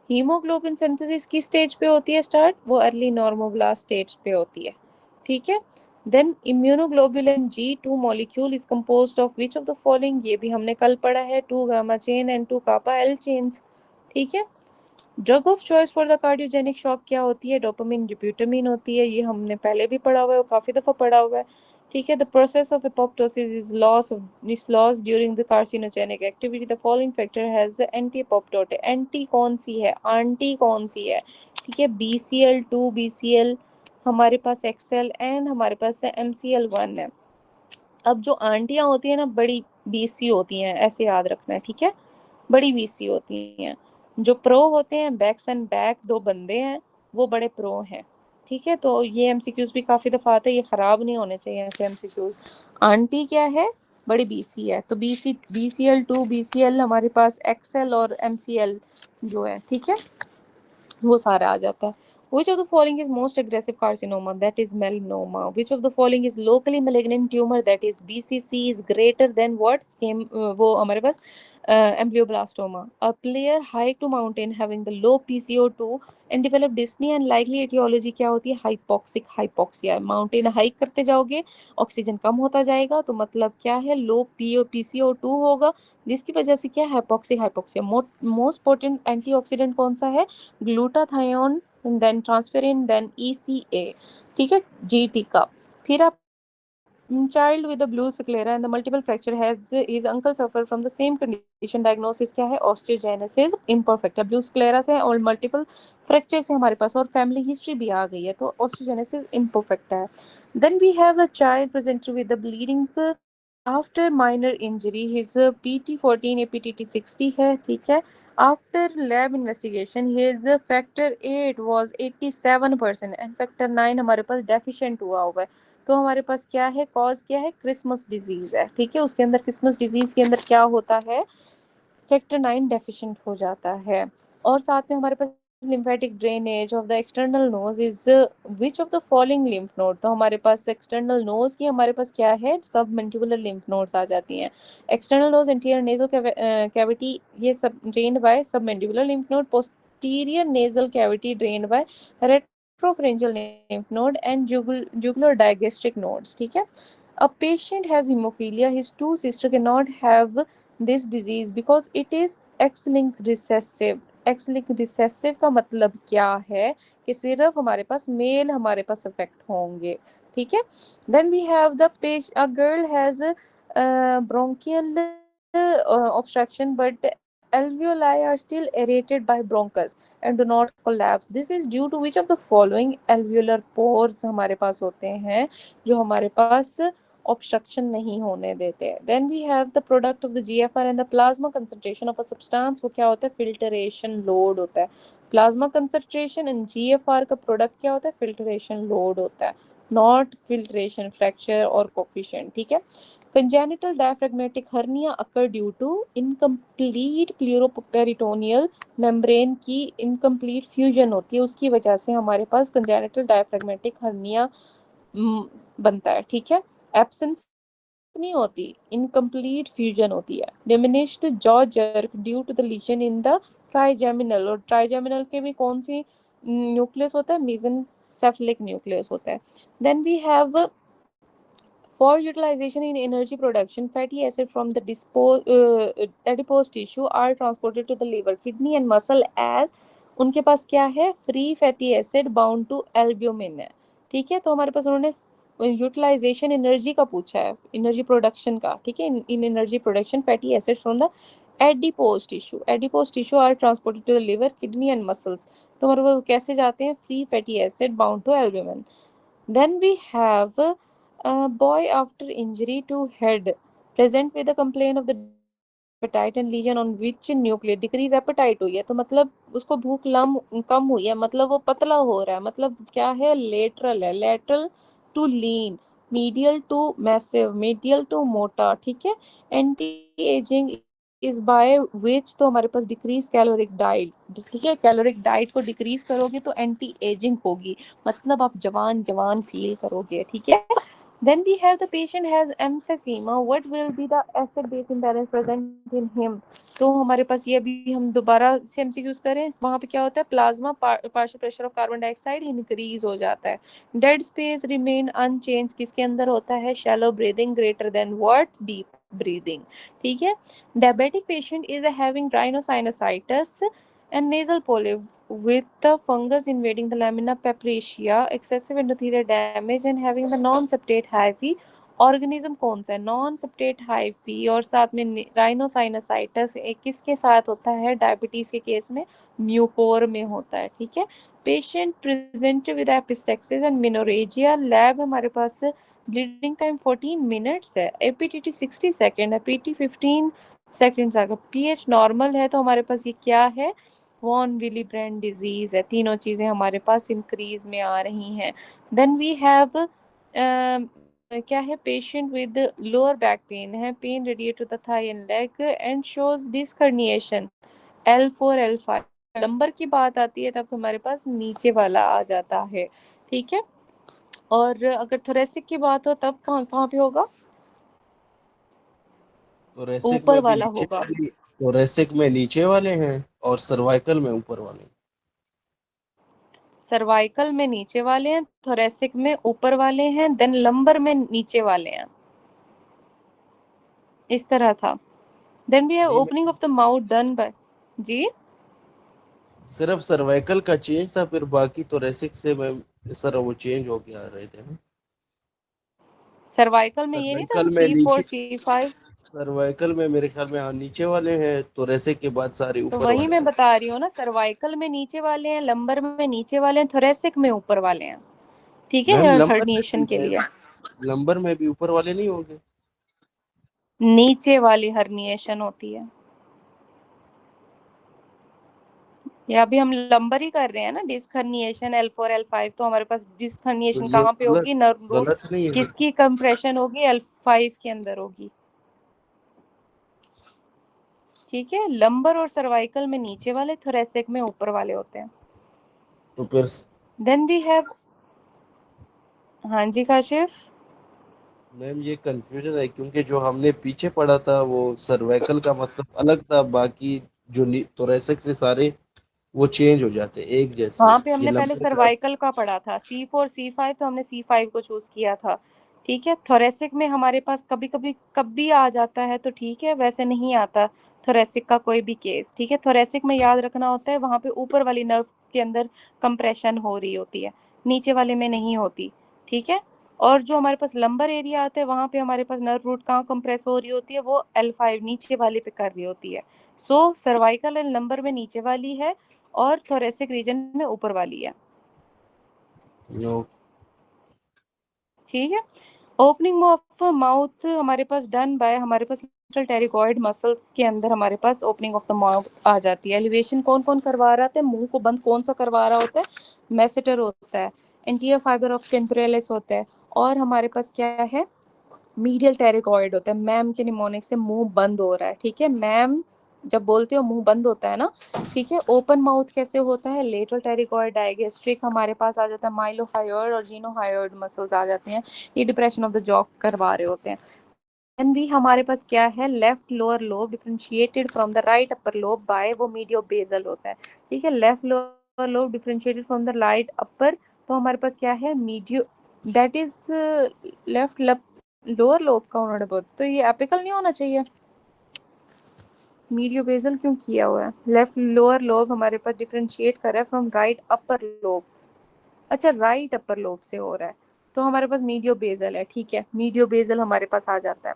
हीमोग्लोबिन सिंथेसिस की स्टेज पे होती है स्टार्ट, वो अर्ली नॉर्मोब्लास्ट स्टेज पे होती है। ठीक है, then immunoglobulin G2 molecule is composed of which of the following, ये भी हमने कल पढ़ा है, 2 gamma chain and 2 kappa L chains। ठीक है, drug of choice for the cardiogenic shock क्या होती है, डोपामिन डिब्यूटामिन होती है। ये हमने पहले भी पढ़ा हुआ है, काफी दफा पढ़ा हुआ है। ठीक है, the process of apoptosis is loss during the carcinogenic activity, the following factor has the anti apoptotic. Anti कौन सी है, आंटी कौन सी है, ठीक है, BCL2 BCL, हमारे पास XL एंड हमारे पास MCL1 है। अब जो आंटियां होती है ना, बड़ी BC होती हैं, ऐसे याद रखना है। ठीक है, बड़ी BC होती हैं। जो प्रो होते हैं, बैक्स एंड बैक, दो बंदे हैं, वो बड़े प्रो हैं। ठीक है, तो ये MCQs भी काफी दफा आते हैं, ये खराब नहीं होने चाहिए ऐसे MCQs। आंटी क्या है, बड़ी BC है, तो BCL2 BCL हमारे पास XL और MCL जो है, ठीक है, वो सारा आ जाता है। Which of the following is most aggressive carcinoma, that is melanoma? Which of the following is locally malignant tumor, that is BCC is greater than what, वो हमारे पास embryoblastoma? A player hike to mountain having the low PCO2 and develop dyspnea and likely etiology क्या होती है, hypoxic hypoxia। Mountain hike करते जाओगे, oxygen कम होता जाएगा, तो मतलब क्या है, लो PCO2 होगा, जिसकी वजह से क्या, hypoxic hypoxia. Most potent antioxidant कौन सा है, glutathione, then transferrin, then ECA। ठीक है, GT का। फिर आप child with a blue sclera and the multiple fracture has his uncle suffer from the same condition, diagnosis क्या है, osteogenesis imperfecta। blue sclera से और multiple fracture से हमारे पास और family history भी आ गई है, तो osteogenesis imperfecta है। then we have a child presented with the bleeding after minor injury, his PT14 APTT60 है। ठीक है, after lab investigation his factor 8 was 87% and factor 9 हमारे पास deficient हुआ है। तो हमारे पास क्या है, कॉज क्या है, क्रिसमस डिजीज है। ठीक है, उसके अंदर क्रिसमस डिजीज के अंदर क्या होता है, फैक्टर 9 डेफिशिएंट हो जाता है। और साथ में हमारे पास lymphatic drainage of the external nose is which of the following lymph node, तो हमारे पास एक्सटर्नल नोज की हमारे पास क्या है, सब mandibular lymph nodes आ जाती हैं। External nose anterior nasal cavity ये सब drained by submandibular lymph node, posterior nasal cavity drained by retropharyngeal lymph node and jugular digastric nodes। ठीक है, a patient has hemophilia, his two sister cannot have this disease because it is X-linked recessive। X-linked recessive का मतलब क्या है, कि सिर्फ हमारे पास mail हमारे पास अफेक्ट होंगे। ठीक है, then we have the patient, a girl has bronchial obstruction but alveoli are still aerated by bronchus and do not collapse, this is due to which of the following, alveolar pores हमारे पास होते हैं जो हमारे पास obstruction नहीं होने देते। Then we have the product of the GFR and the plasma concentration of a substance, वो क्या होता है, फिल्टरेशन लोड होता है। प्लाज्मा कंसंट्रेशन एंड GFR का प्रोडक्ट क्या होता है, फिल्टरेशन लोड होता है, नॉट फिल्ट्रेशन फ्रैक्चर और कोफिशिएंट। ठीक है, congenital diaphragmatic hernia occur due to incomplete pleuroperitoneal membrane की incomplete fusion होती है, उसकी वजह से हमारे पास congenital diaphragmatic hernia बनता है। ठीक है, absence नहीं होती, इनकम्प्लीट फ्यूजन होती है। Diminished jaw jerk due to the lesion in the trigeminal, और ट्राइजेमिनल के भी कौन सी न्यूक्लियस होता है, मेसेनसेफलिक न्यूक्लियस होता है। Then we have for utilization in energy production, fatty acid from the adipose tissue are transported to the liver, kidney and muscle as उनके पास क्या है, free fatty acid bound to albumin है। ठीक है, तो हमारे पास उन्होंने यूटिलाइजेशन एनर्जी का पूछा है, एनर्जी प्रोडक्शन का। ठीक है, in energy production fatty acid from the adipose tissue, adipose tissue are transported to the liver, kidney and muscles. तो हमारे पास कैसे जाते हैं, free fatty acid bound to albumin. Then we have a boy after injury to head present with a complaint of the appetite and lesion on which nucleus decrease appetite हुई है। तो मतलब उसको भूख कम हुई है, मतलब वो पतला हो रहा है, मतलब क्या है, लेटरल है, lateral to lean, medial to massive, medial to मोटा। ठीक है, anti ageing is by which, तो हमारे पास डिक्रीज कैलोरिक डाइट। ठीक है, कैलोरिक डाइट को डिक्रीज करोगे तो एंटी एजिंग होगी, मतलब आप जवान जवान फील करोगे। ठीक है, then we have the patient has emphysema, what will be the acid base imbalance present in him। तो हमारे पास ये अभी हम दोबारा से एमसीक्यूज करें, वहां पे क्या होता है, plasma partial pressure of carbon dioxide increase हो जाता है। डेड स्पेस रिमेन अनचेंज, किसके अंदर होता है, shallow breathing greater than what, deep breathing. ठीक है, diabetic patient is having rhinosinusitis and nasal polyp with the fungus invading the lamina papricea, excessive endothelial damage and having the non-septate hyphae। Organism कौन सा है, non septate hyphae, और साथ में राइनोसाइनसाइटिस किसके साथ होता है, डायबिटीज के केस में म्यूकोर में होता है। ठीक है, patient present with epistaxis and menorrhagia, lab हमारे पास ब्लीडिंग टाइम 14 मिनट्स है, एपीटीटी 60 सेकेंड है, पीटी 15 सेकेंड्स आएगा, पीएच नॉर्मल है। तो हमारे पास ये क्या है, वॉन विली ब्रेंड डिजीज है। तीनों चीजें हमारे पास इंक्रीज में आ रही हैं। देन वी हैव क्या है, patient with lower back pain है, pain radiate to the thigh and leg and shows disc herniation, L4 L5। Number की बात आती है तब हमारे पास नीचे वाला आ जाता है। ठीक है, और अगर थोरेसिक की बात हो तब कहाँ कहाँ पे होगा, थोरेसिक ऊपर में भी वाला नीचे होगा। वाली, थोरेसिक में नीचे वाले हैं और सर्वाइकल में ऊपर वाले। सर्वाइकल में नीचे वाले हैं, थोरेसिक में ऊपर वाले हैं, देन लंबर में नीचे वाले हैं, इस तरह था। देन वी हैव नहीं, opening of the mouth done by, जी सिर्फ सर्वाइकल का चेंज था, फिर बाकी थोरेसिक से मैं इस तरह वो चेंज हो के आ रहे थे ना। सर्वाइकल में ये नहीं था सर्वाइकल में C4 नीचे, C5, सर्वाइकल में मेरे ख्याल में हाँ नीचे वाले हैं, थोरेसिक के बाद सारे तो ऊपर वही वाले मैं हैं। बता रही हूँ ना, सर्वाइकल में नीचे वाले हैं, लंबर में नीचे वाले हैं, थोरेसिक में ऊपर वाले हैं। ठीक मैम है, लंबर में हर्निएशन के भी है, लिए लंबर में भी ऊपर वाले नहीं होंगे। नीचे वाली हर्निएशन होती है, या अभी हम लंबर ही कर रहे हैं ना, डिस्क हर्निएशन L4 L5। तो हमारे पास डिस्क तो हर्निएशन ये कहाँ पे गलत होगी, नर्व रूट गलत नहीं है। किसकी कंप्रेशन होगी, L5 के अंदर होगी। ठीक है, लंबर और सर्वाइकल में नीचे वाले, थोरेसिक में ऊपर वाले होते हैं। तो फिर देन वी हैव, हाँ जी काशिफ, मैम ये कंफ्यूजन है, क्योंकि जो हमने पीछे पढ़ा था वो सर्वाइकल का मतलब अलग था, बाकी जो थोरेसिक से सारे वो चेंज हो जाते एक जैसे। वहां पे ये हमने पहले लंबर का सर्वाइकल का पढ़ा था, C4 C5, तो हमने C5 को चूज किया था। ठीक है, थोरेसिक में हमारे पास कभी कभी कभी आ जाता है तो ठीक है, वैसे नहीं आता थोरेसिक का कोई भी केस। ठीक है, थोरेसिक में याद रखना होता है, वहां पे ऊपर वाली नर्व के अंदर कंप्रेशन हो रही होती है, नीचे वाले में नहीं होती। ठीक है, और जो हमारे पास लंबर एरिया आता है वहां पे हमारे पास नर्व रूट कहाँ कंप्रेस हो रही होती है, वो L5 नीचे वाले पे कर रही होती है। सो सर्वाइकल एंड लंबर में नीचे वाली है और थोरेसिक रीजन में ऊपर वाली है। नो। ठीक है, ओपनिंग ऑफ माउथ हमारे पास डन बाय, हमारे पास टेरिगॉइड मसल्स के अंदर हमारे पास ओपनिंग ऑफ द माउथ आ जाती है। एलिवेशन कौन कौन करवा रहा था, मुंह को बंद कौन सा करवा रहा होता है, मेसेटर होता है, एंटीरियर फाइबर ऑफ टेम्पोरलिस होता है, और हमारे पास क्या है, मीडियल टेरिगॉइड होता है। मैम के निमोनिक से मुंह बंद हो रहा है। ठीक है, मैम जब बोलते हो मुंह बंद होता है ना। ठीक है, ओपन माउथ कैसे होता है, लेटरल टेरिगॉइड, डायगेस्ट्रिक हमारे पास आ जाता है, माइलोहायोइड और जीनोहायोइड मसल्स आ जाते हैं, ये डिप्रेशन ऑफ द जॉ करवा रहे होते हैं। देन भी हमारे पास क्या है, left lower lobe differentiated from the right upper lobe by, वो मीडियो बेसल होता है, ठीक है। Left lower lobe differentiated from the right upper, तो हमारे पास क्या है, medio, that is left lower lobe का उन्होंने बोला, तो ये एपिकल नहीं होना चाहिए, मीडियो बेसल क्यों किया हुआ है। लेफ्ट लोअर लोब हमारे पास डिफरेंशिएट कर रहा है फ्रॉम राइट अपर लोब, अच्छा राइट अपर लोब से हो रहा है, तो हमारे पास मीडियो बेसल है, ठीक है, मीडियो बेसल हमारे पास आ जाता है।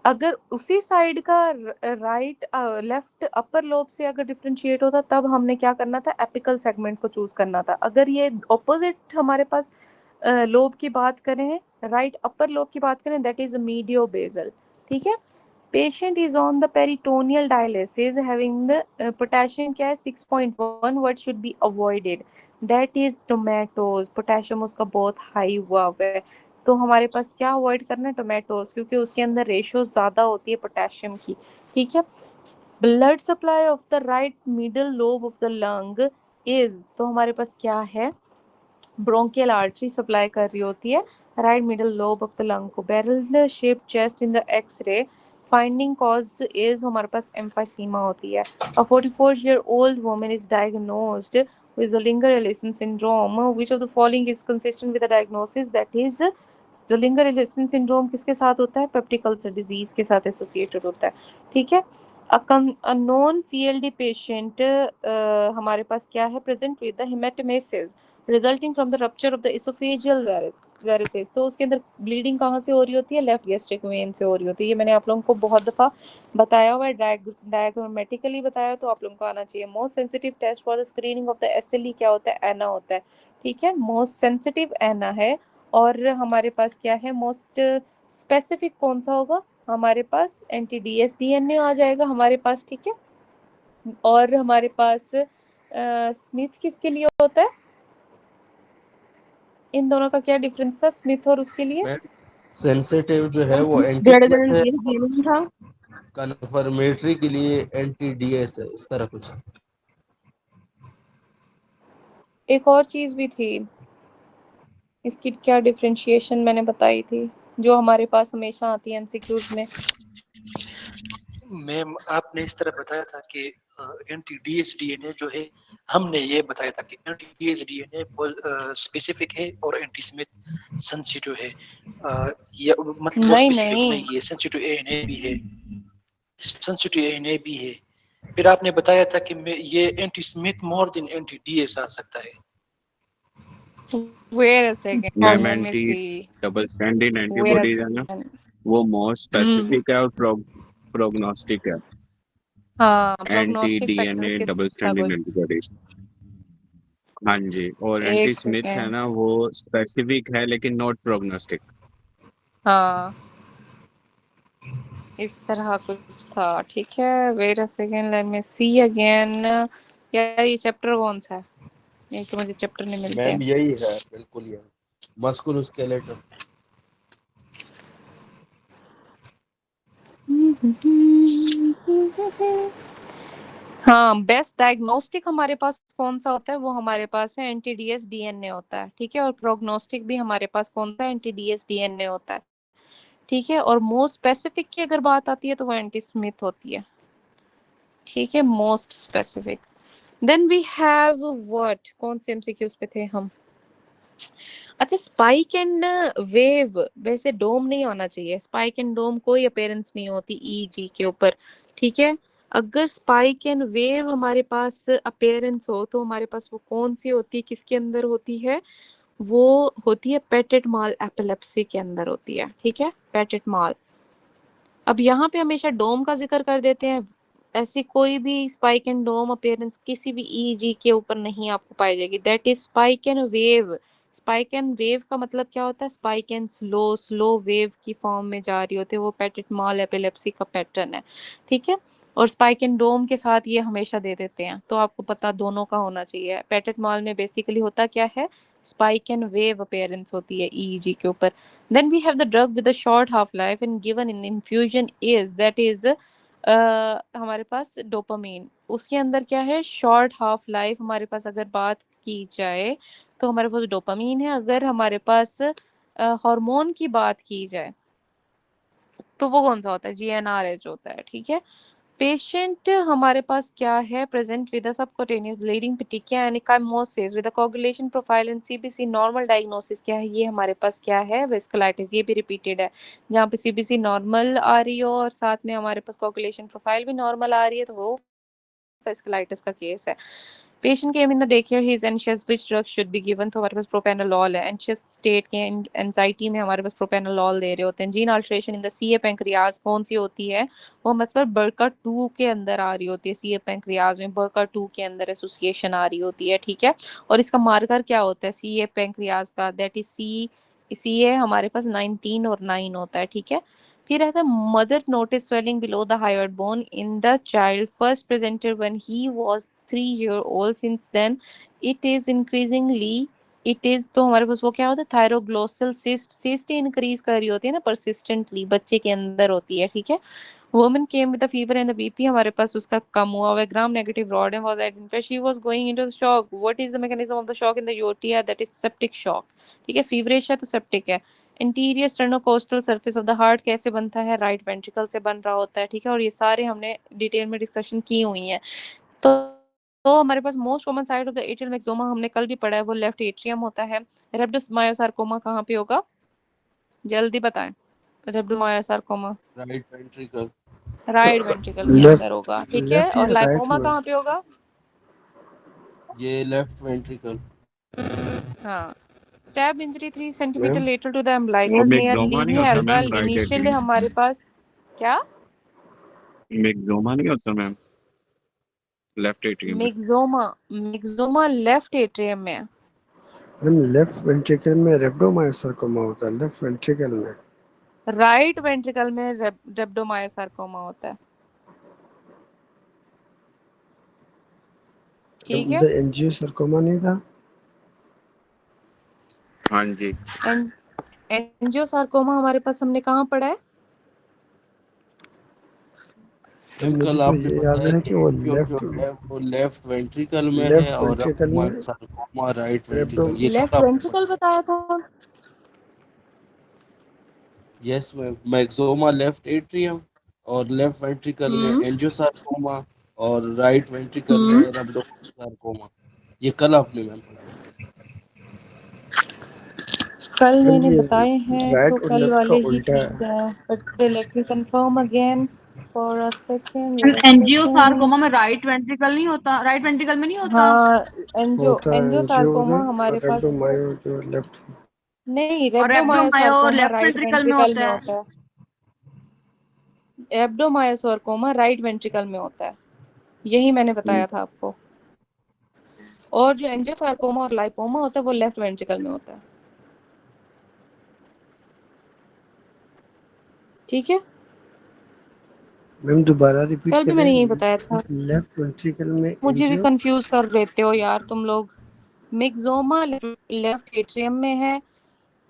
अगर उसी साइड का राइट लेफ्ट अपर लोब से अगर डिफरेंशिएट होता तब हमने क्या करना था, एपिकल सेगमेंट को चूज करना था। अगर ये ऑपोजिट हमारे पास लोब की बात करें, राइट अपर लोब की बात करें, दैट इज मीडियो बेसल, ठीक है। Patient is on the peritoneal dialysis having the potassium क्या है 6.1, what should be avoided, that is tomatoes, potassium उसका बहुत हाई हुआ है, तो हमारे पास क्या अवॉइड करना है, टोमेटोज, क्योंकि उसके अंदर रेशो ज्यादा होती है पोटेशियम की, ठीक है। Blood supply of the right middle lobe of the lung is, तो हमारे पास क्या है, ब्रोंकियल आर्टरी सप्लाई कर रही होती है right middle lobe of the lung को। Barrel shape chest in the x-ray, finding cause is हमारे पास एम्फाइसीमा होती है। अ 44-year-old woman is diagnosed with Zollinger-Ellison syndrome. Which of the following is consistent with the diagnosis, that is Zollinger-Ellison syndrome किसके साथ होता है, peptic ulcer disease के साथ एसोसिएटेड होता है, ठीक है। A known CLD patient हमारे पास क्या है, present with the hematemesis resulting from the rupture of the esophageal varices, तो उसके अंदर ब्लीडिंग कहाँ से हो रही होती है, लेफ्ट गैस्ट्रिक वेन से हो रही होती है। ये मैंने आप लोगों को बहुत दफा बताया हुआ है, डायग्रामेटिकली बताया, तो आप लोगों को आना चाहिए। Most sensitive test for the screening of the SLE क्या होता है, एना होता है, ठीक है, मोस्ट सेंसिटिव एना है। और हमारे पास क्या है, मोस्ट स्पेसिफिक कौन सा होगा, हमारे पास NTDS DNA आ जाएगा हमारे पास, ठीक है। और हमारे पास स्मिथ किसके लिए होता है, इन दोनों का क्या डिफरेंस था, स्मिथ और उसके लिए, सेंसिटिव जो है वो एंटी है, था। कन्फर्मेटरी के लिए NTDS है, इस तरह कुछ। एक और चीज भी थी, इसकी क्या डिफरेंशिएशन मैंने बताई थी, जो हमारे पास हमेशा आती है MCQs में। मैम आपने इस तरह बताया था कि NTDS DNA जो है, हमने ये बताया था कि NTDS DNA स्पेसिफिक है और एंटी स्मिथ सेंसिटिव है, या मतलब वो नहीं स्पेसिफिक नहीं, नहीं है, सेंसिटिव ANA भी है, सेंसिटिव ANA भी है। फिर आपने बताया था कि ये anti Smith more than NTDS आ सकता है। wait a second, ma'am let me anti see, double standard wait a antibodies है ना, second, वो मोस्ट स्पेसिफिक है और प्रोग्नोस्टिक है। हाँ एंटी प्रोग्नोस्टिक फैक्टर्स डीएनए के डबल क्या स्टैंडर्ड बोल, एंटीबॉडीज, हाँ जी। और एक एंटी स्मिथ है सेकेंड, ना, वो स्पेसिफिक है लेकिन नॉट प्रोग्नोस्टिक। हाँ इस तरह कुछ था, ठीक है। Wait a second, let me see again. यार ये चैप्टर कौन सा है, एक तो मुझे चैप्टर नहीं मिलते मैम हैं। यही है, बिल्कुल यही, मस्कुलोस्केलेटल। हाँ बेस्ट डायग्नोस्टिक हमारे पास कौन सा होता है, वो हमारे पास है NTDS DNA होता है, ठीक है। और प्रोग्नोस्टिक भी हमारे पास कौन सा है, NTDS DNA होता है, ठीक है। और मोस्ट स्पेसिफिक की अगर बात आती है तो वो एंटी स्मिथ होती है, ठीक है, most specific. Then we have what, कौन से MCQs पे थे हम, अच्छा स्पाइक एंड वेव, वैसे डोम नहीं होना चाहिए, स्पाइक एंड डोम कोई अपीयरेंस नहीं होती EEG के ऊपर, ठीक है। अगर स्पाइक एंड वेव हमारे पास अपीयरेंस हो तो हमारे पास वो कौन सी होती है, किसके अंदर होती है, वो होती है पेटेट माल एपिलेप्सी के अंदर होती है, ठीक है, पेटेट माल। अब यहाँ पे हमेशा डोम का जिक्र कर देते हैं, ऐसी कोई भी स्पाइक एंड डोम अपीयरेंस किसी भी EEG के ऊपर नहीं आपको पाई जाएगी, that is spike and wave. Spike and wave का मतलब क्या होता है, स्पाइक एंड स्लो वेव की फॉर्म में जा रही होती है, वो पेटेट माल एपिलेप्सी का पैटर्न है, ठीक है। और स्पाइक एंड डोम के साथ ये हमेशा दे देते हैं, तो आपको पता दोनों का होना चाहिए। पेटेट माल में बेसिकली होता क्या है, स्पाइक एंड वेव अपीयरेंस होती है EEG के ऊपर। Then we have the drug with a short half life and given in infusion is, that is हमारे पास डोपामीन, उसके अंदर क्या है, शॉर्ट हाफ लाइफ। हमारे पास अगर बात की जाए तो हमारे पास डोपामीन है। अगर हमारे पास हार्मोन की बात की जाए तो वो कौन सा होता है, GnRH होता है, ठीक है। पेशेंट हमारे पास क्या है, present with a subcutaneous bleeding petechiae and ecchymosis with a coagulation profile and CBC। Normal diagnosis क्या है, ये हमारे पास क्या है, वेस्कुलाइटिस, ये भी रिपीटेड है, जहाँ पे CBC नॉर्मल आ रही हो और साथ में हमारे पास कोगुलेशन प्रोफाइल भी नॉर्मल आ रही है, तो वो वेस्कुलाइटिस का केस है। Patient came in the day care, he is anxious, which drug should be given, तो हमारे पास प्रोपेनोलॉल है। एंशियस स्टेट के एंजाइटी में हमारे पास प्रोपेनोलॉल दे रहे होते हैं। Gene alteration in the CA pancreas कौन सी होती है, वो मतलब BRCA2 के अंदर आ रही होती है, CA पैंक्रियाज में BRCA2 के अंदर एसोसिएशन आ रही होती है, ठीक है। और इसका मार्कर क्या होता है CA पैंक्रियाज का, दैट इज CA हमारे पास 19 और 9 होता है, ठीक है। फिर रहता है mother notice swelling below the hyoid bone in the child first presented when he was 3 year old, since then it is increasingly it is, तो हमारे पास वो क्या होता है, थायरोग्लोसल सिस्ट इंक्रीज कर रही होती है ना परसिस्टेंटली, बच्चे के अंदर होती है, ठीक है। Woman came with the fever and the BP हमारे पास उसका कम हुआ हुआ है, gram negative rod and was identified, she was going into the shock, what is the mechanism of the shock in the UTI, that is septic shock, ठीक है। Feverish है तो सेप्टिक है। Interior sternocostal surface of the heart कैसे बनता है, right ventricle से बन रहा होता है, ठीक है। और ये सारे हमने डिटेल में डिस्कशन की हुई है। तो हमारे पास most common side of the atrial maxima हमने कल भी पढ़ा है, वो लेफ्ट एट्रियम होता है। रेब्डोमायोसार्कोमा कहाँ पे होगा, जल्दी बताएं। रेब्डोमायोसार्कोमा राइट वेंट्रिकल। राइट वेंट्रिकल के लेफ्ट अंदर होगा, ठीक है। लेफ्ट और या राइट लाइपोमा में? कहाँ पे होगा, ये लेफ्ट वेंट्रिकल। हाँ। Stab injury 3 centimetre ma'am lateral to the वो अम्बिलिकस नियर मिग्जोमा नहीं लीनिया होता alba, ma'am, right initially atrium. हमारे पास क्या, मिग्जोमा नहीं होता मैम, लेफ्ट एट्रियम में। मिग्जोमा लेफ्ट एट्रियम में है। मैम लेफ्ट वेंट्रिकल में रेब्डोमायोसार्कोमा होता है, लेफ्ट वेंट्रिकल में। राइट वेंट्रिकल में रेब्डोमायोसार्कोमा होता है, ठीक है। द एंजियोसार्कोमा नहीं था? हाँ जी। एंजियोसार्कोमा हमारे पास हमने कहाँ पढ़ा है, मैम मुझे कल तो आपने ये याद बताया है कि कि वो एंजियो जो है वो लेफ्ट वेंट्रिकल में है और वेंट्रिकल में सार्कोमा राइट रेब्डो वेंट्रिकल, ये कल लेफ्ट आपने वेंट्रिकल बताया। बताया था। यस मैम, मैक्सोमा लेफ्ट एट्रियम और लेफ्ट वेंट्रिकल में हम्म एंजियोसार्कोमा और राइट वेंट्रिकल में हम्म रेब्डोसार्कोमा, ये कल आपने मैम बताया। कल मैम मैंने ये बताए हैं तो राइट और कल लेफ्ट का वाले ही उल्टा है। ठीक है, but let me confirm again for a second, wait a NGO second. Sarcoma में राइट वेंट्रिकल नहीं होता, राइट वेंट्रिकल में नहीं होता। हाँ, होता है एंजियो एंजियोसार्कोमा उधर हमारे और पास रेब्डोमायो जो लेफ्ट। नहीं, और एब्डोमायो और रेब्डोमायोसार्कोमा लेफ्ट राइट वेंट्रिकल में वेंट्रिकल में होता है। होता है, एब्डोमायोसार्कोमा राइट वेंट्रिकल में होता है, यही मैंने बताया था आपको। और जो एंजियोसार्कोमा और लाइपोमा होता है वो लेफ्ट वेंट्रिकल में होता है, ठीक है। मैम दोबारा रिपीट कल भी करें। मैंने यही बताया था, लेफ्ट वेंट्रिकल में मुझे भी एंजियो। कंफ्यूज कर देते हो यार तुम लोग। मिक्सोमा लेफ्ट एट्रियम में है,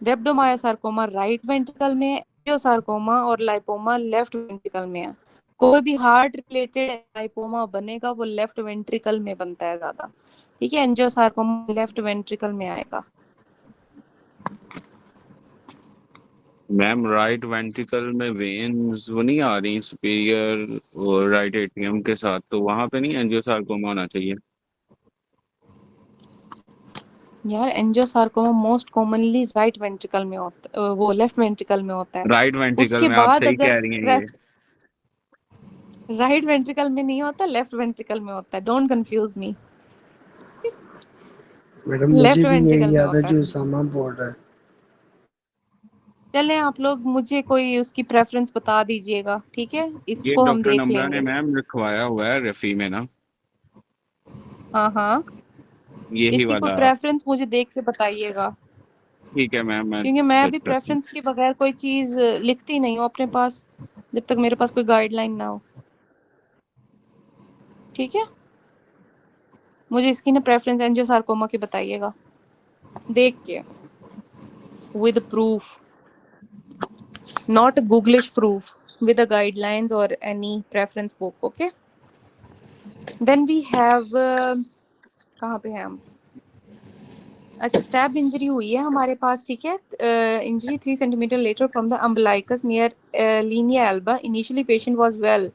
रेब्डोमायोसार्कोमा राइट वेंट्रिकल में, एंजियोसार्कोमा और लाइपोमा लेफ्ट वेंट्रिकल में है। कोई भी हार्ट रिलेटेड लाइपोमा बनेगा वो लेफ्ट वेंट्रिकल में बनता है ज्यादा, ठीक है। एंजियोसार्कोमा लेफ्ट वेंट्रिकल में आएगा। मैम राइट वेंट्रिकल में वेन्स वो नहीं आ रही सुपीरियर और राइट एट्रियम के साथ, तो वहां पे नहीं एंजियोसार्कोमा होना चाहिए। यार angiosarcoma most commonly right ventricle में होता है, वो लेफ्ट वेंट्रिकल में होता है। राइट वेंट्रिकल उसके में आप बाद सही अगर कह रही हैं ये। राइट वेंट्रिकल में नहीं होता, लेफ्ट वेंट्रिकल में होता है, डोंट कंफ्यूज मी। मैडम मुझे लेफ्ट भी वेंट्रिकल यही में याद है होता है। जो सामान बोल रहा है। चलें आप लोग मुझे कोई उसकी प्रेफरेंस बता दीजिएगा, ठीक है, ये इसको हम डॉक्टर देख नम्रा ने लेंगे। मैम लिखवाया हुआ है रफी में ना, हाँ हाँ, यही इसकी कोई वाला। प्रेफरेंस मुझे देख के बताइएगा, ठीक है मैम, मैं क्योंकि मैं चेक भी करता हूँ। प्रेफरेंस के बगैर कोई चीज लिखती नहीं हूँ अपने पास, जब तक मेरे पास कोई गाइडलाइन ना हो, ठीक है। मुझे इसकी ना प्रेफरेंस एंजियोसार्कोमा की बताइएगा देख के, with proof, not Googlish proof, with the guidelines or any preference book, okay. Then we have कहाँ पे हैं हम, अच्छा, स्टैब इंजरी हुई है हमारे पास, ठीक है। Injury 3 centimetre later from the umbilicus near linea alba. Initially patient was well,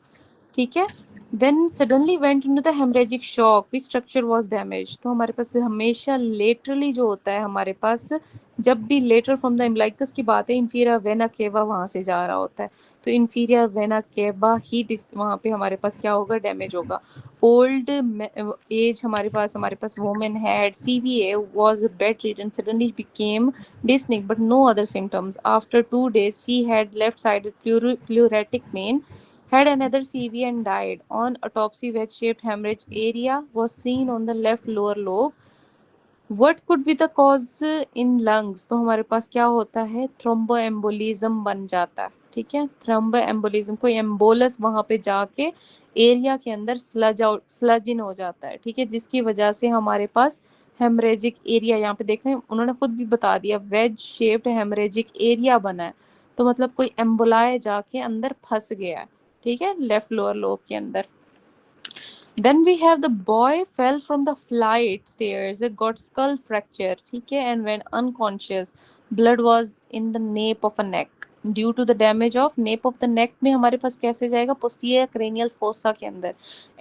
ठीक है। Then suddenly went into the haemorrhagic shock, which structure was damage. तो हमारे पास हमेशा लेटरली जो होता है हमारे पास, जब भी लेटर फ्रॉम द एम्बलाइकस की बात है, इंफीरियर वेना केवा वहां से जा रहा होता है, तो इंफीरियर वेना केवा ही वहां पे हमारे पास क्या होगा, डैमेज होगा। ओल्ड एज हमारे पास women had CVA, was bedridden, suddenly became dyspneic but no other symptoms. After 2 days she had left-sided pleuritic pain, had another CVA and died. On autopsy, wedge-shaped hemorrhage area was seen on the left lower lobe. What could be the cause in lungs? तो हमारे पास क्या होता है, thromboembolism बन जाता है, ठीक है। थ्रोम्बोएम्बोलिज्म, कोई एम्बोलस वहां पे जाके एरिया के अंदर स्लज इन हो जाता है, ठीक है, जिसकी वजह से हमारे पास हेमरेजिक एरिया, यहाँ पे देखें उन्होंने खुद भी बता दिया, वेज शेप्ड हेमरेजिक एरिया बना है, तो मतलब कोई एम्बोलाय जाके अंदर फंस गया है, ठीक है, लेफ्ट लोअर लोब के अंदर। Then we have the boy fell from the flight stairs, got skull fracture, ठीक है, and went unconscious. Blood was in the nape of a neck. Due to the damage of nape of the neck में हमारे पास कैसे जाएगा, posterior cranial fossa के अंदर।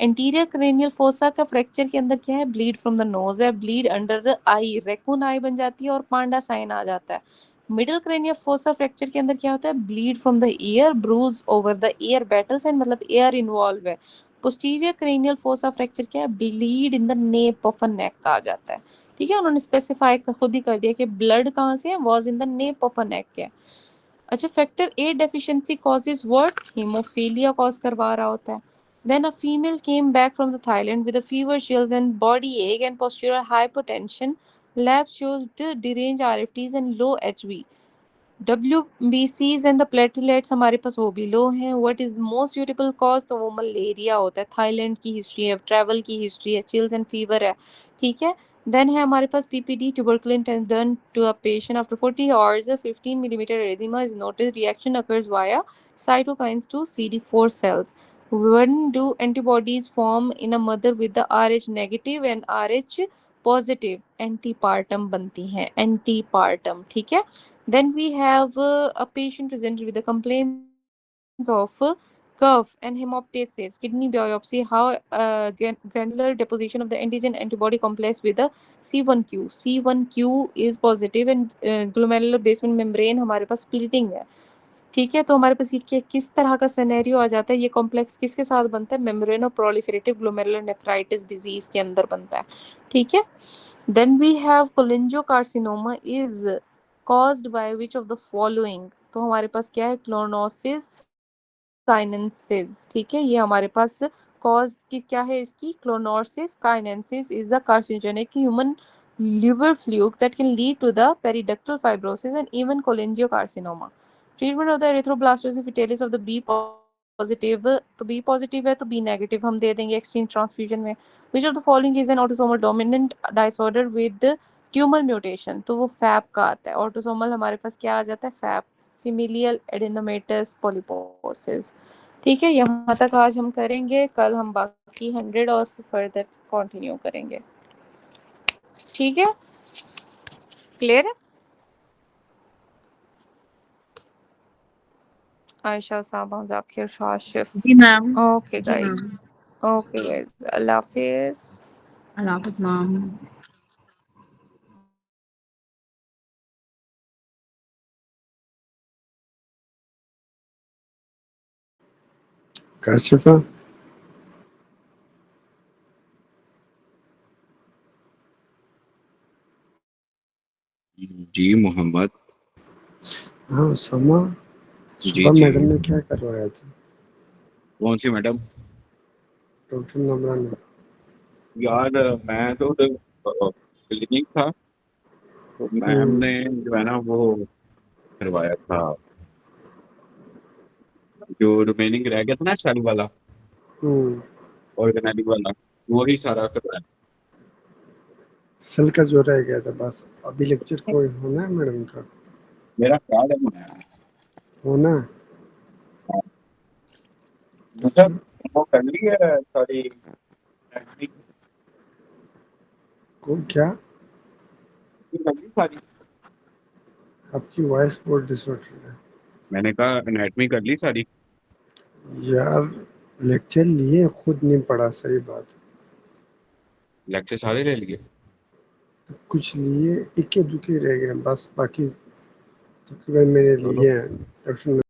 Anterior cranial fossa का fracture के अंदर क्या है, bleed from the nose है, bleed under the eye, raccoon eye बन जाती है और पांडा साइन आ जाता है। मिडिल क्रेनियल फोसा फ्रैक्चर के अंदर क्या होता है, bleed from the ear, bruise over the ear, battle sign मतलब एयर इन्वॉल्व है। पोस्टीरियर क्रेनियल फोसा फ्रैक्चर क्या है, bleed in the nape of a neck आ जाता है, ठीक है। उन्होंने स्पेसिफाई खुद ही कर दिया कि ब्लड कहाँ से है, was in the nape of a neck है। अच्छा, factor A deficiency causes what, haemophilia cause करवा रहा होता है। Then a female came back from the Thailand with a fever, chills and body ache and postural hypotension. Lab shows the deranged RFTs and low HB। WBCs and the platelets हमारे पास वो भी लो हैं। What is most suitable cause, तो वो malaria होता है, थाईलैंड की हिस्ट्री है, ट्रैवल की हिस्ट्री है, चिल्स एंड फीवर है, ठीक है। देन है हमारे पास PPD, tuberculin test done to a patient after 40 hours, 15 millimeter erythema is noticed, reaction occurs via cytokines to CD4 cells. When do antibodies form in a mother with the RH negative and RH positive, antepartum बनती हैं, antepartum, ठीक है। Then we have a patient presented with the complaints of cough and hemoptysis, kidney biopsy, how granular deposition of the antigen antibody complex with the C1q. C1q is positive and glomerular basement membrane हमारे पास splitting है, ठीक है। तो हमारे पास ये किस तरह का सिनेरियो आ जाता है, ये कॉम्प्लेक्स किसके साथ बनता है, membrano proliferative glomerular nephritis disease के अंदर बनता है, ठीक है। Then we have cholangiocarcinoma is caused by which of the following, तो हमारे पास क्या है, क्लोनोसिस काइनेंसिस, ठीक है। ये हमारे पास कॉज की क्या है, इसकी clonorchis sinensis is the carcinogenic human liver fluke that can lead to the periductal fibrosis and even cholangiocarcinoma. Treatment of the erythroblastosis vitellis of the B positive, तो B positive है तो B negative हम दे देंगे exchange transfusion में। Which of the following is an autosomal dominant disorder with tumour mutation, तो वो fap का आता है। ऑटोसोमल हमारे पास क्या आ जाता है, फैप, फेमिलियल एडेनोमेटस पॉलीपोसिस, ठीक है। यहाँ तक आज हम करेंगे, कल हम बाकी 100 और फर्दर कंटिन्यू करेंगे, ठीक है। क्लियर है। आयशा साबा, जाकिर, शाशिफ, जी मैम। ओके जी गाइस, मैम। ओके गाइस, अल्लाह हाफिज। अल्लाह हाफ़िज़ मैम। काशिफा जी मोहम्मद। हाँ समा, जी सुबह जी। मैडम ने क्या करवाया था, कौन सी मैडम? डॉक्टर नमरा ने? यार मैं तो क्लिनिक था, तो मैम हम्म ने जो है ना वो करवाया था, जो रिमेनिंग रह गया था ना सेल वाला, हम्म, ऑर्गेनेलिक वाला, वही सारा करवाया। सेल का जो रह गया था बस। अभी लेक्चर कोई होना है मैडम का? मेरा कार्ड है होना है? मतलब वो कर ली है सारी को क्या? कर ली सारी? आपकी वॉइस बहुत डिस्टॉर्टेड है मैंने कहा एनाटमी कर ली सारी। यार। लेक्चर लिए खुद नहीं पढ़ा, सही बात है। लेक्चर सारे ले लिए? कुछ लिए, इक्के दुक्के रह गए बस, बाकी तकरीबन मैंने चलो लिए हैं।